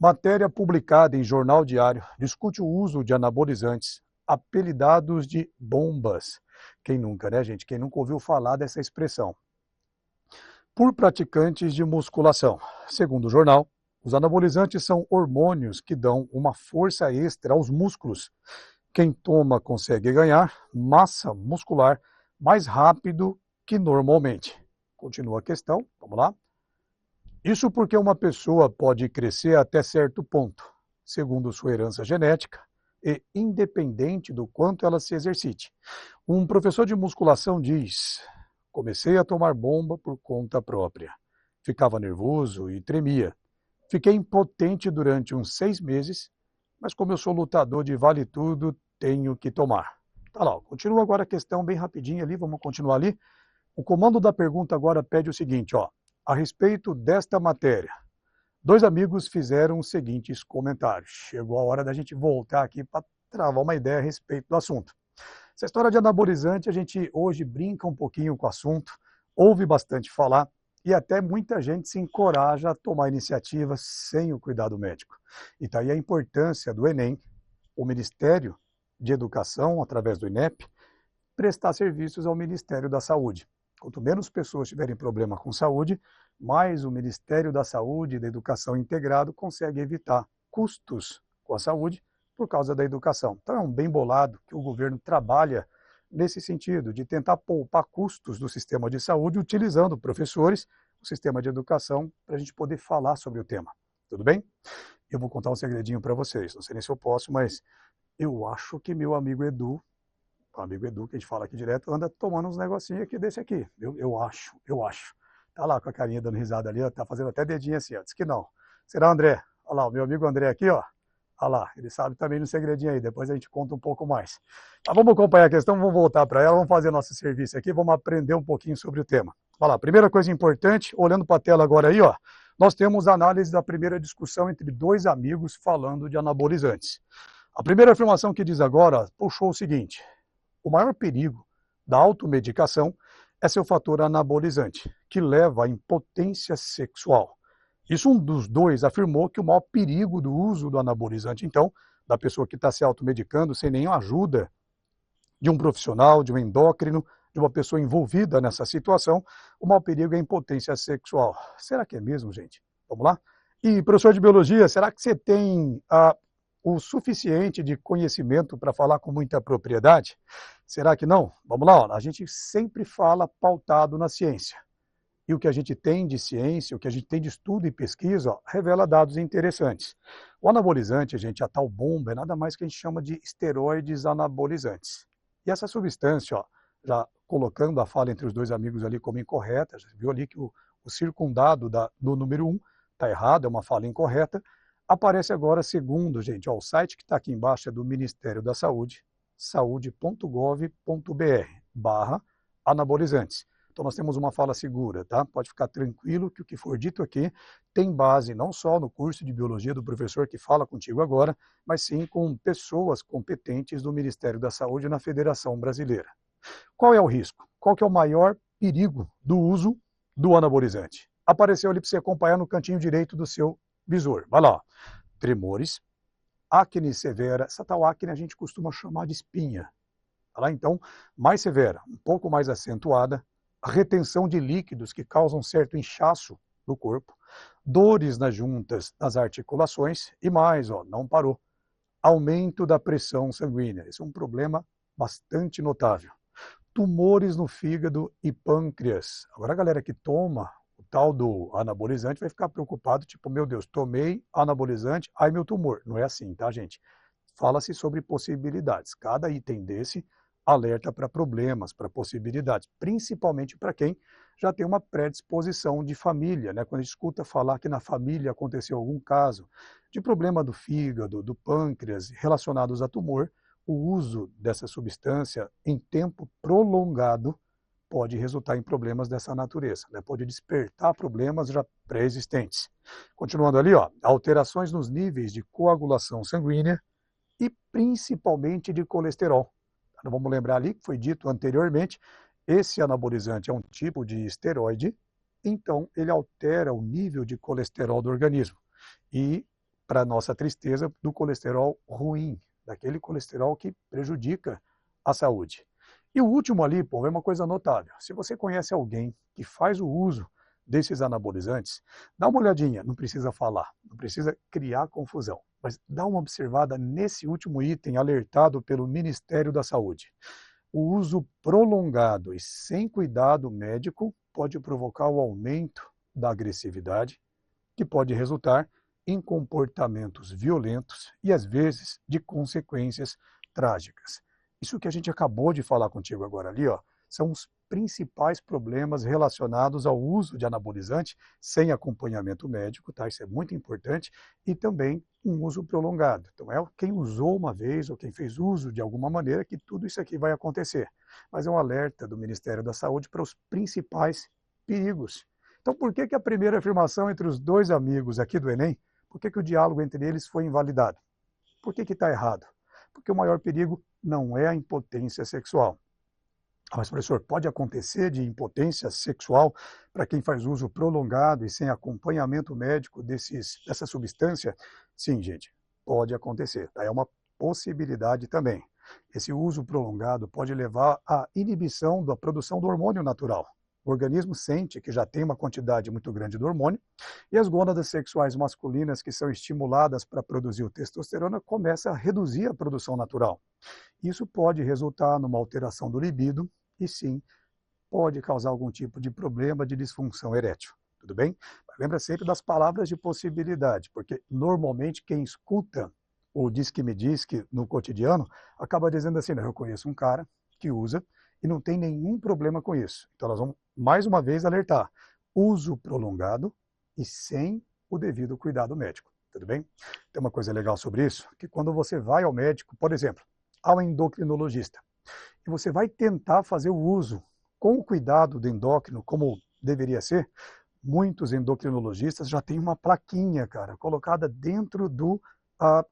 Matéria publicada em Jornal Diário discute o uso de anabolizantes apelidados de bombas. Quem nunca, né, gente? Quem nunca ouviu falar dessa expressão? Por praticantes de musculação. Segundo o jornal, os anabolizantes são hormônios que dão uma força extra aos músculos. Quem toma consegue ganhar massa muscular mais rápido que normalmente. Continua a questão, vamos lá. Isso porque uma pessoa pode crescer até certo ponto, segundo sua herança genética, e independente do quanto ela se exercite. Um professor de musculação diz: comecei a tomar bomba por conta própria. Ficava nervoso e tremia. Fiquei impotente durante uns 6 meses, mas como eu sou lutador de vale tudo, tenho que tomar. Tá lá, continua agora a questão bem rapidinho ali, vamos continuar ali. O comando da pergunta agora pede o seguinte, ó. a respeito desta matéria, dois amigos fizeram os seguintes comentários. Chegou a hora da gente voltar aqui para travar uma ideia a respeito do assunto. Essa história de anabolizante, a gente hoje brinca um pouquinho com o assunto, ouve bastante falar e até muita gente se encoraja a tomar iniciativa sem o cuidado médico. E tá aí a importância do Enem, o Ministério de Educação, através do INEP, prestar serviços ao Ministério da Saúde. Quanto menos pessoas tiverem problema com saúde, mais o Ministério da Saúde e da Educação integrado consegue evitar custos com a saúde por causa da educação. Então é um bem bolado que o governo trabalha nesse sentido, de tentar poupar custos do sistema de saúde, utilizando professores, o sistema de educação, para a gente poder falar sobre o tema. Tudo bem? Eu vou contar um segredinho para vocês, não sei nem se eu posso, mas eu acho que meu amigo Edu, o amigo Edu, que a gente fala aqui direto, anda tomando uns negocinhos aqui desse aqui. Eu acho. Tá lá com a carinha dando risada ali, ó, tá fazendo até dedinho assim, ó. Diz que não. Será, André? Olha lá, o meu amigo André aqui, ó. Olha lá, ele sabe também no segredinho aí, depois a gente conta um pouco mais. Tá, vamos acompanhar a questão, vamos voltar para ela, vamos fazer nosso serviço aqui, vamos aprender um pouquinho sobre o tema. Olha lá, primeira coisa importante, olhando para a tela agora aí, ó, nós temos a análise da primeira discussão entre dois amigos falando de anabolizantes. A primeira afirmação que diz agora puxou o seguinte: o maior perigo da automedicação é seu fator anabolizante, que leva à impotência sexual. Isso um dos dois afirmou que o maior perigo do uso do anabolizante, então, da pessoa que está se automedicando sem nenhuma ajuda de um profissional, de um endócrino, de uma pessoa envolvida nessa situação, o maior perigo é a impotência sexual. Será que é mesmo, gente? Vamos lá? E, professor de biologia, será que você tem o suficiente de conhecimento para falar com muita propriedade? Será que não? Vamos lá, ó. A gente sempre fala pautado na ciência. E o que a gente tem de ciência, o que a gente tem de estudo e pesquisa, ó, revela dados interessantes. O anabolizante, gente, a tal bomba, é nada mais que a gente chama de esteroides anabolizantes. E essa substância, ó, já colocando a fala entre os dois amigos ali como incorreta, já viu ali que o circundado do número 1 está errado, é uma fala incorreta, aparece agora segundo, gente, ó, o site que está aqui embaixo é do Ministério da Saúde, saude.gov.br/anabolizantes. Então nós temos uma fala segura, tá? Pode ficar tranquilo que o que for dito aqui tem base não só no curso de biologia do professor que fala contigo agora, mas sim com pessoas competentes do Ministério da Saúde na Federação Brasileira. Qual é o risco? Qual que é o maior perigo do uso do anabolizante? Apareceu ali para você acompanhar no cantinho direito do seu visor. Vai lá, ó. Tremores, acne severa, essa tal acne a gente costuma chamar de espinha. Vai lá, então, mais severa, um pouco mais acentuada, retenção de líquidos que causam certo inchaço no corpo, dores nas juntas, nas articulações e mais, ó, não parou, aumento da pressão sanguínea. Esse é um problema bastante notável. Tumores no fígado e pâncreas. Agora a galera que toma o tal do anabolizante vai ficar preocupado, tipo, meu Deus, tomei anabolizante, ai meu tumor. Não é assim, tá, gente? Fala-se sobre possibilidades. Cada item desse alerta para problemas, para possibilidades, principalmente para quem já tem uma predisposição de família, né? Quando a gente escuta falar que na família aconteceu algum caso de problema do fígado, do pâncreas relacionados a tumor, o uso dessa substância em tempo prolongado pode resultar em problemas dessa natureza, né? Pode despertar problemas já pré-existentes. Continuando ali, ó, alterações nos níveis de coagulação sanguínea e principalmente de colesterol. Vamos lembrar ali que foi dito anteriormente, esse anabolizante é um tipo de esteroide, então ele altera o nível de colesterol do organismo. E, para nossa tristeza, do colesterol ruim, daquele colesterol que prejudica a saúde. E o último ali, pô, é uma coisa notável. Se você conhece alguém que faz o uso desses anabolizantes, dá uma olhadinha, não precisa falar, não precisa criar confusão. Mas dá uma observada nesse último item alertado pelo Ministério da Saúde. O uso prolongado e sem cuidado médico pode provocar o aumento da agressividade, que pode resultar em comportamentos violentos e, às vezes, de consequências trágicas. Isso que a gente acabou de falar contigo agora ali, ó, são os principais problemas relacionados ao uso de anabolizante sem acompanhamento médico, tá? Isso é muito importante, e também um uso prolongado. Então é quem usou uma vez ou quem fez uso de alguma maneira que tudo isso aqui vai acontecer. Mas é um alerta do Ministério da Saúde para os principais perigos Então, por que a primeira afirmação entre os dois amigos aqui do Enem, por que o diálogo entre eles foi invalidado? Por que está errado? Porque o maior perigo não é a impotência sexual. Mas, professor, pode acontecer de impotência sexual para quem faz uso prolongado e sem acompanhamento médico dessa substância? Sim, gente, pode acontecer. Tá? É uma possibilidade também. Esse uso prolongado pode levar à inibição da produção do hormônio natural. O organismo sente que já tem uma quantidade muito grande do hormônio e as gônadas sexuais masculinas que são estimuladas para produzir o testosterona começam a reduzir a produção natural. Isso pode resultar numa alteração do libido e sim, pode causar algum tipo de problema de disfunção erétil. Tudo bem? Mas lembra sempre das palavras de possibilidade, porque normalmente quem escuta ou diz que me diz que no cotidiano acaba dizendo assim, eu conheço um cara que usa e não tem nenhum problema com isso. Então nós vamos mais uma vez alertar, uso prolongado e sem o devido cuidado médico. Tudo bem? Tem uma coisa legal sobre isso, que quando você vai ao médico, por exemplo, ao endocrinologista, e você vai tentar fazer o uso com o cuidado do endócrino, como deveria ser, muitos endocrinologistas já têm uma plaquinha, cara, colocada dentro do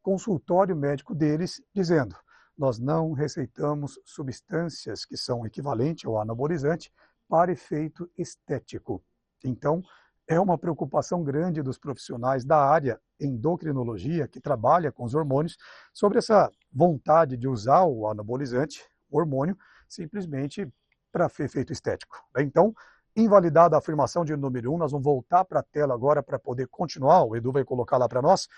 consultório médico deles, dizendo, nós não receitamos substâncias que são equivalentes ao anabolizante para efeito estético. Então, é uma preocupação grande dos profissionais da área endocrinologia, que trabalha com os hormônios, sobre essa vontade de usar o anabolizante, o hormônio, simplesmente para efeito estético. Então, invalidada a afirmação de número 1, nós vamos voltar para a tela agora para poder continuar, o Edu vai colocar lá para nós,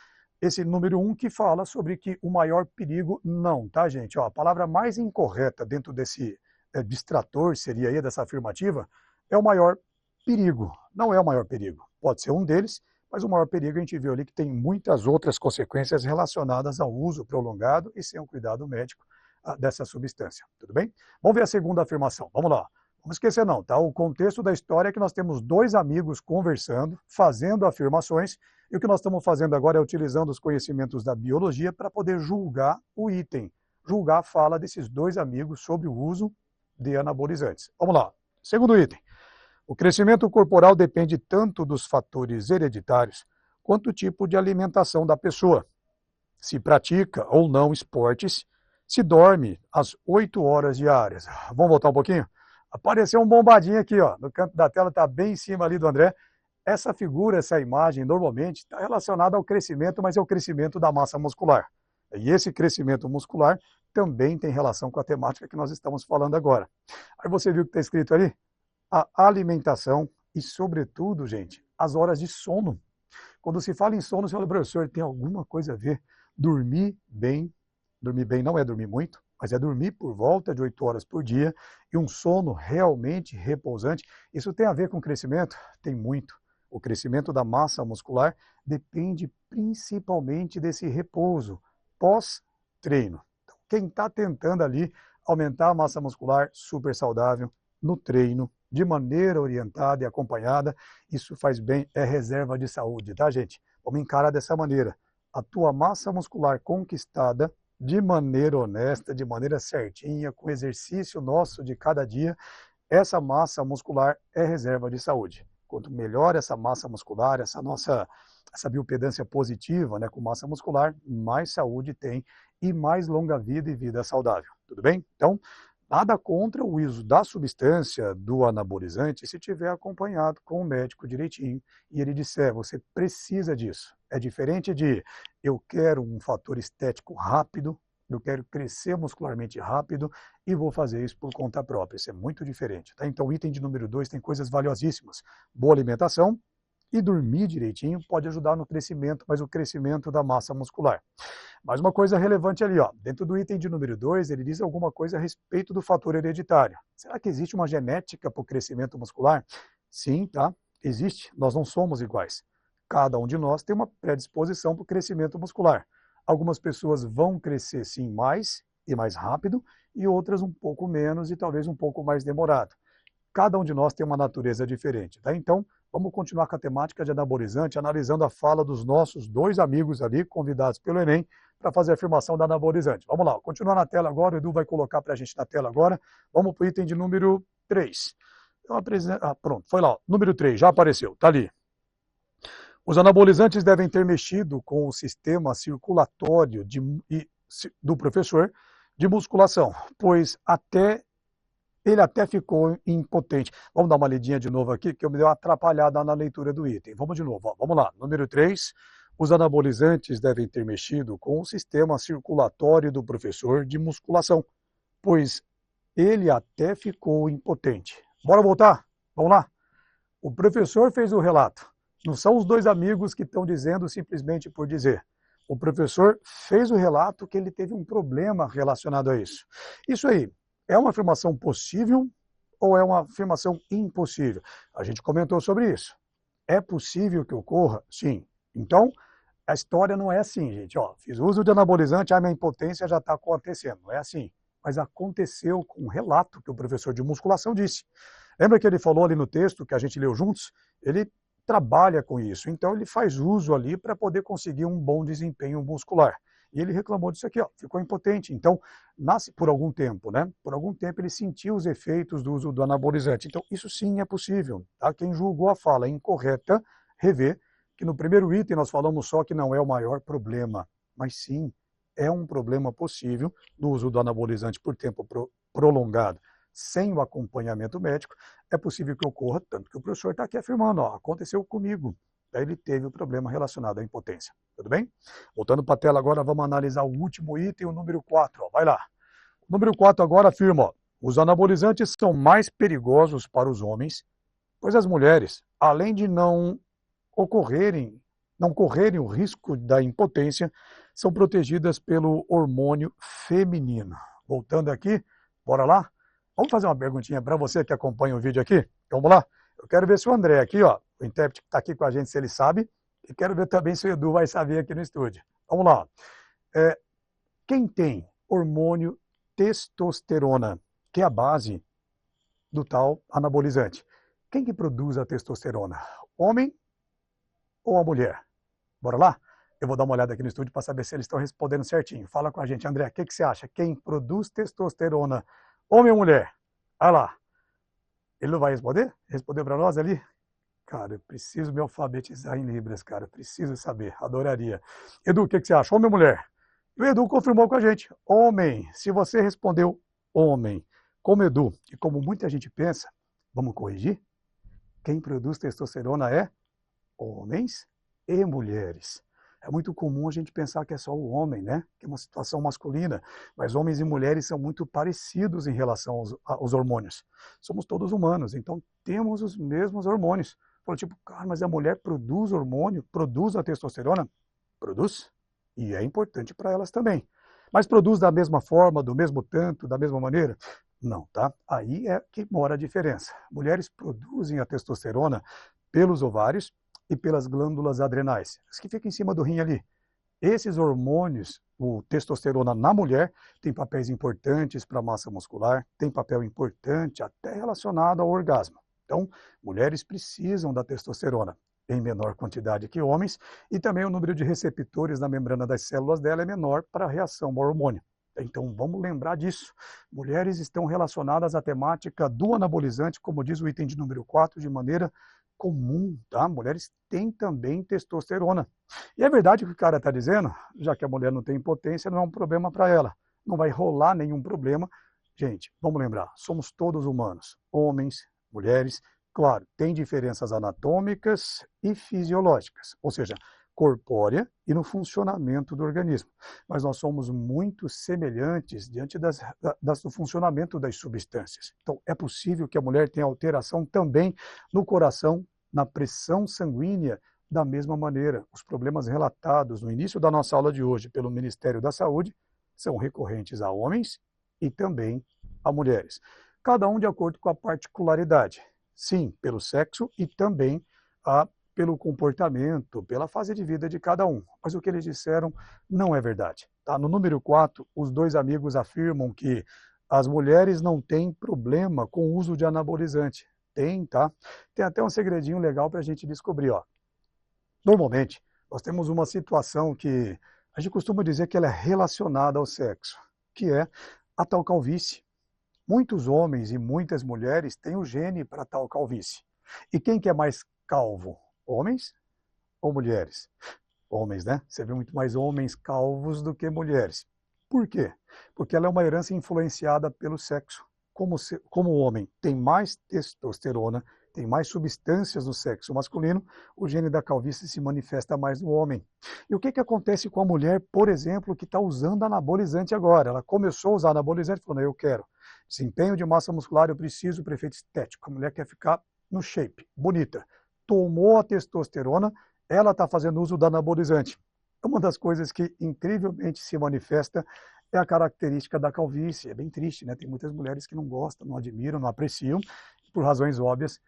esse número 1 que fala sobre que o maior perigo não, tá, gente? Ó, a palavra mais incorreta dentro desse distrator, seria aí dessa afirmativa, é o maior perigo. Não é o maior perigo. Pode ser um deles, mas o maior perigo a gente viu ali que tem muitas outras consequências relacionadas ao uso prolongado e sem o cuidado médico dessa substância. Tudo bem? Vamos ver a segunda afirmação. Vamos lá. Vamos esquecer não, tá? O contexto da história é que nós temos dois amigos conversando, fazendo afirmações, e o que nós estamos fazendo agora é utilizando os conhecimentos da biologia para poder julgar o item, julgar a fala desses dois amigos sobre o uso de anabolizantes. Vamos lá. Segundo item. O crescimento corporal depende tanto dos fatores hereditários quanto do tipo de alimentação da pessoa. Se pratica ou não esportes, se dorme às 8 horas diárias. Vamos voltar um pouquinho? Apareceu um bombadinho aqui, ó, no canto da tela, está bem em cima ali do André. Essa figura, essa imagem, normalmente está relacionada ao crescimento, mas é o crescimento da massa muscular. E esse crescimento muscular também tem relação com a temática que nós estamos falando agora. Aí você viu o que está escrito ali? A alimentação e, sobretudo, gente, as horas de sono. Quando se fala em sono, você fala, professor, tem alguma coisa a ver? Dormir bem não é dormir muito, mas é dormir por volta de 8 horas por dia e um sono realmente repousante. Isso tem a ver com crescimento? Tem muito. O crescimento da massa muscular depende principalmente desse repouso pós-treino. Então, quem está tentando ali aumentar a massa muscular super saudável no treino, de maneira orientada e acompanhada, isso faz bem, é reserva de saúde, tá, gente? Vamos encarar dessa maneira. A tua massa muscular conquistada de maneira honesta, de maneira certinha, com exercício nosso de cada dia, essa massa muscular é reserva de saúde. Quanto melhor essa massa muscular, essa biopedância positiva, né, com massa muscular, mais saúde tem e mais longa vida e vida saudável. Tudo bem? Então, nada contra o uso da substância, do anabolizante, se tiver acompanhado com o médico direitinho e ele disser, você precisa disso. É diferente de, eu quero um fator estético rápido, eu quero crescer muscularmente rápido e vou fazer isso por conta própria. Isso é muito diferente. Tá? Então, o item de número 2 tem coisas valiosíssimas. Boa alimentação e dormir direitinho pode ajudar no crescimento, mas o crescimento da massa muscular. Mais uma coisa relevante ali, ó, dentro do item de número 2, ele diz alguma coisa a respeito do fator hereditário. Será que existe uma genética para o crescimento muscular? Sim, tá? Existe. Nós não somos iguais. Cada um de nós tem uma predisposição para o crescimento muscular. Algumas pessoas vão crescer sim mais e mais rápido, e outras um pouco menos e talvez um pouco mais demorado. Cada um de nós tem uma natureza diferente, tá? Então, vamos continuar com a temática de anabolizante, analisando a fala dos nossos dois amigos ali, convidados pelo Enem, para fazer a afirmação da anabolizante. Vamos lá, continuar na tela agora, o Edu vai colocar para a gente na tela agora. Vamos para o item de número 3. Pronto, foi lá. Número 3, já apareceu, tá ali. Os anabolizantes devem ter mexido com o sistema circulatório do professor de musculação, pois ele até ficou impotente. Vamos dar uma lidinha de novo aqui, que eu me dei uma atrapalhada na leitura do item. Vamos de novo, ó. Vamos lá. Número 3, os anabolizantes devem ter mexido com o sistema circulatório do professor de musculação, pois ele até ficou impotente. Bora voltar? Vamos lá? O professor fez o relato. Não são os dois amigos que estão dizendo simplesmente por dizer. O professor fez o relato que ele teve um problema relacionado a isso. Isso aí, é uma afirmação possível ou é uma afirmação impossível? A gente comentou sobre isso. É possível que ocorra? Sim. Então, a história não é assim, gente. Ó, fiz uso de anabolizante, a minha impotência já está acontecendo. Não é assim. Mas aconteceu com um relato que o professor de musculação disse. Lembra que ele falou ali no texto que a gente leu juntos? Ele trabalha com isso, então ele faz uso ali para poder conseguir um bom desempenho muscular. E ele reclamou disso aqui, ó, ficou impotente. Então, nasce por algum tempo, né? Por algum tempo ele sentiu os efeitos do uso do anabolizante. Então, isso sim é possível. Tá? Quem julgou a fala incorreta, revê que no primeiro item nós falamos só que não é o maior problema, mas sim é um problema possível do uso do anabolizante por tempo prolongado, sem o acompanhamento médico, é possível que ocorra, tanto que o professor está aqui afirmando, ó, aconteceu comigo. Daí ele teve o problema relacionado à impotência. Tudo bem? Voltando para a tela agora, vamos analisar o último item, o número 4. Ó, vai lá. O número 4 agora afirma, ó, os anabolizantes são mais perigosos para os homens, pois as mulheres, além de não correrem o risco da impotência, são protegidas pelo hormônio feminino. Voltando aqui, bora lá? Vamos fazer uma perguntinha para você que acompanha o vídeo aqui? Vamos lá? Eu quero ver se o André aqui, ó, o intérprete que está aqui com a gente, se ele sabe. E quero ver também se o Edu vai saber aqui no estúdio. Vamos lá. Quem tem hormônio testosterona, que é a base do tal anabolizante? Quem que produz a testosterona? Homem ou a mulher? Bora lá? Eu vou dar uma olhada aqui no estúdio para saber se eles estão respondendo certinho. Fala com a gente, André, o que você acha? Quem produz testosterona? Homem ou mulher? Olha lá. Ele não vai responder? Respondeu para nós ali? Cara, eu preciso me alfabetizar em Libras, cara. Preciso saber. Adoraria. Edu, o que você acha? Homem ou mulher? E o Edu confirmou com a gente. Homem. Se você respondeu homem, como Edu, e como muita gente pensa, vamos corrigir? Quem produz testosterona é homens e mulheres. É muito comum a gente pensar que é só o homem, né? Que é uma situação masculina. Mas homens e mulheres são muito parecidos em relação aos hormônios. Somos todos humanos, então temos os mesmos hormônios. Falou tipo, cara, mas a mulher produz hormônio, produz a testosterona? Produz. E é importante para elas também. Mas produz da mesma forma, do mesmo tanto, da mesma maneira? Não, tá? Aí é que mora a diferença. Mulheres produzem a testosterona pelos ovários e pelas glândulas adrenais, as que ficam em cima do rim ali. Esses hormônios, o testosterona na mulher, tem papéis importantes para a massa muscular, tem papel importante até relacionado ao orgasmo. Então, mulheres precisam da testosterona em menor quantidade que homens, e também o número de receptores na membrana das células dela é menor para a reação ao hormônio. Então, vamos lembrar disso. Mulheres estão relacionadas à temática do anabolizante, como diz o item de número 4, de maneira comum, tá? Mulheres têm também testosterona. E é verdade o que o cara está dizendo, já que a mulher não tem impotência, não é um problema para ela. Não vai rolar nenhum problema. Gente, vamos lembrar, somos todos humanos, homens, mulheres. Claro, tem diferenças anatômicas e fisiológicas, ou seja, corpórea e no funcionamento do organismo. Mas nós somos muito semelhantes diante do funcionamento das substâncias. Então, é possível que a mulher tenha alteração também no coração, na pressão sanguínea, da mesma maneira. Os problemas relatados no início da nossa aula de hoje pelo Ministério da Saúde são recorrentes a homens e também a mulheres. Cada um de acordo com a particularidade. Sim, pelo sexo e também pelo comportamento, pela fase de vida de cada um. Mas o que eles disseram não é verdade. Tá? No número 4, os dois amigos afirmam que as mulheres não têm problema com o uso de anabolizante. Tem, tá? Tem até um segredinho legal para a gente descobrir. Ó. Normalmente, nós temos uma situação que a gente costuma dizer que ela é relacionada ao sexo, que é a tal calvície. Muitos homens e muitas mulheres têm o gene para tal calvície. E quem que é mais calvo? Homens ou mulheres? Homens, né? Você vê muito mais homens calvos do que mulheres. Por quê? Porque ela é uma herança influenciada pelo sexo. Como o homem tem mais testosterona, tem mais substâncias no sexo masculino, o gene da calvície se manifesta mais no homem. E o que acontece com a mulher, por exemplo, que está usando anabolizante agora? Ela começou a usar anabolizante e falou, não, eu quero desempenho de massa muscular, eu preciso para efeito estético. A mulher quer ficar no shape, bonita. Tomou a testosterona, ela está fazendo uso do anabolizante. Uma das coisas que incrivelmente se manifesta é a característica da calvície. É bem triste, né? Tem muitas mulheres que não gostam, não admiram, não apreciam, por razões óbvias.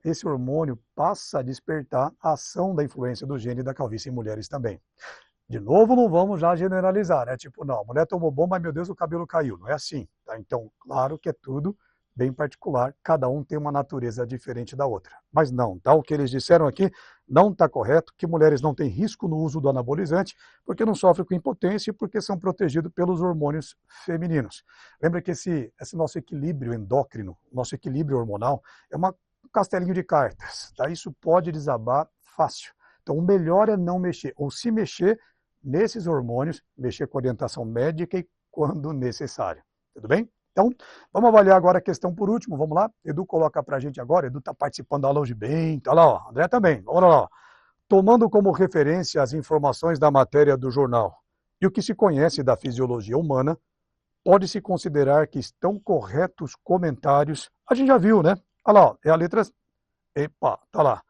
Esse hormônio passa a despertar a ação da influência do gene da calvície em mulheres também. De novo, não vamos já generalizar, né? Tipo, não, a mulher tomou bomba, mas meu Deus, o cabelo caiu. Não é assim, tá? Então, claro que é tudo bem particular, cada um tem uma natureza diferente da outra. Mas não, tá? O que eles disseram aqui não está correto, que mulheres não têm risco no uso do anabolizante, porque não sofrem com impotência e porque são protegidos pelos hormônios femininos. Lembra que esse nosso equilíbrio endócrino, nosso equilíbrio hormonal, é um castelinho de cartas, tá? Isso pode desabar fácil. Então, o melhor é não mexer, ou se mexer nesses hormônios, mexer com orientação médica e quando necessário. Tudo bem? Então, vamos avaliar agora a questão por último, vamos lá? Edu coloca para a gente agora, Edu está participando da aula hoje bem, tá lá, ó, André também, vamos lá, ó. Tomando como referência as informações da matéria do jornal e o que se conhece da fisiologia humana, pode-se considerar que estão corretos comentários, a gente já viu, né? Olha lá, ó, é a letra, epa, tá lá.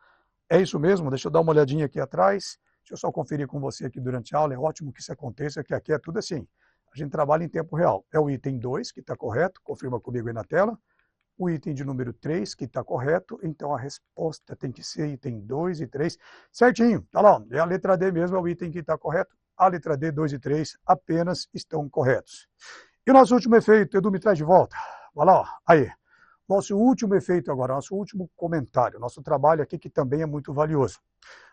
É isso mesmo, deixa eu dar uma olhadinha aqui atrás, deixa eu só conferir com você aqui durante a aula, é ótimo que isso aconteça, que aqui é tudo assim. A gente trabalha em tempo real. É o item 2 que está correto, confirma comigo aí na tela. O item de número 3 que está correto, então a resposta tem que ser item 2 e 3. Certinho, tá lá, é a letra D mesmo, é o item que está correto. A letra D, 2 e 3 apenas estão corretos. E o nosso último efeito, Edu, me traz de volta. Vai lá, ó, aí. Nosso último efeito agora, nosso último comentário, nosso trabalho aqui que também é muito valioso.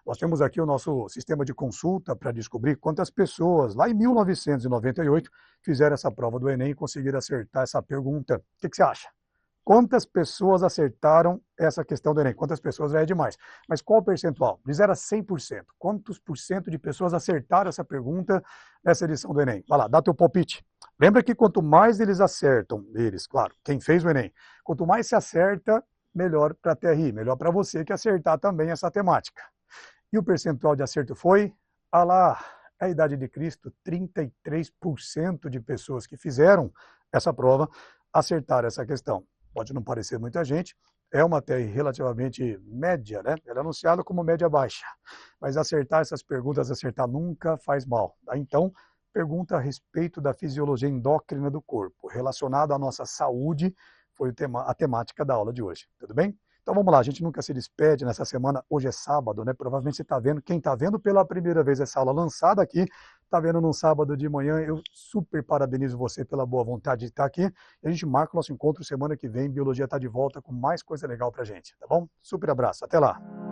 Nós temos aqui o nosso sistema de consulta para descobrir quantas pessoas, lá em 1998, fizeram essa prova do Enem e conseguiram acertar essa pergunta. O que você acha? Quantas pessoas acertaram essa questão do Enem? Quantas pessoas já é demais. Mas qual o percentual? De 0 a 100%. Quantos por cento de pessoas acertaram essa pergunta nessa edição do Enem? Vai lá, dá teu palpite. Lembra que quanto mais eles acertam, claro, quem fez o Enem, quanto mais se acerta, melhor para a TRI, melhor para você que acertar também essa temática. E o percentual de acerto foi, a idade de Cristo, 33% de pessoas que fizeram essa prova acertaram essa questão. Pode não parecer muita gente, é uma TRI relativamente média, né? Ela é anunciada como média baixa, mas acertar essas perguntas, acertar nunca faz mal, tá? Então, pergunta a respeito da fisiologia endócrina do corpo, relacionada à nossa saúde, foi a temática da aula de hoje, tudo bem? Então vamos lá, a gente nunca se despede nessa semana, hoje é sábado, né? Provavelmente você está vendo, quem está vendo pela primeira vez essa aula lançada aqui, está vendo num sábado de manhã, eu super parabenizo você pela boa vontade de estar aqui, e a gente marca o nosso encontro semana que vem, Biologia está de volta com mais coisa legal pra gente, tá bom? Super abraço, até lá!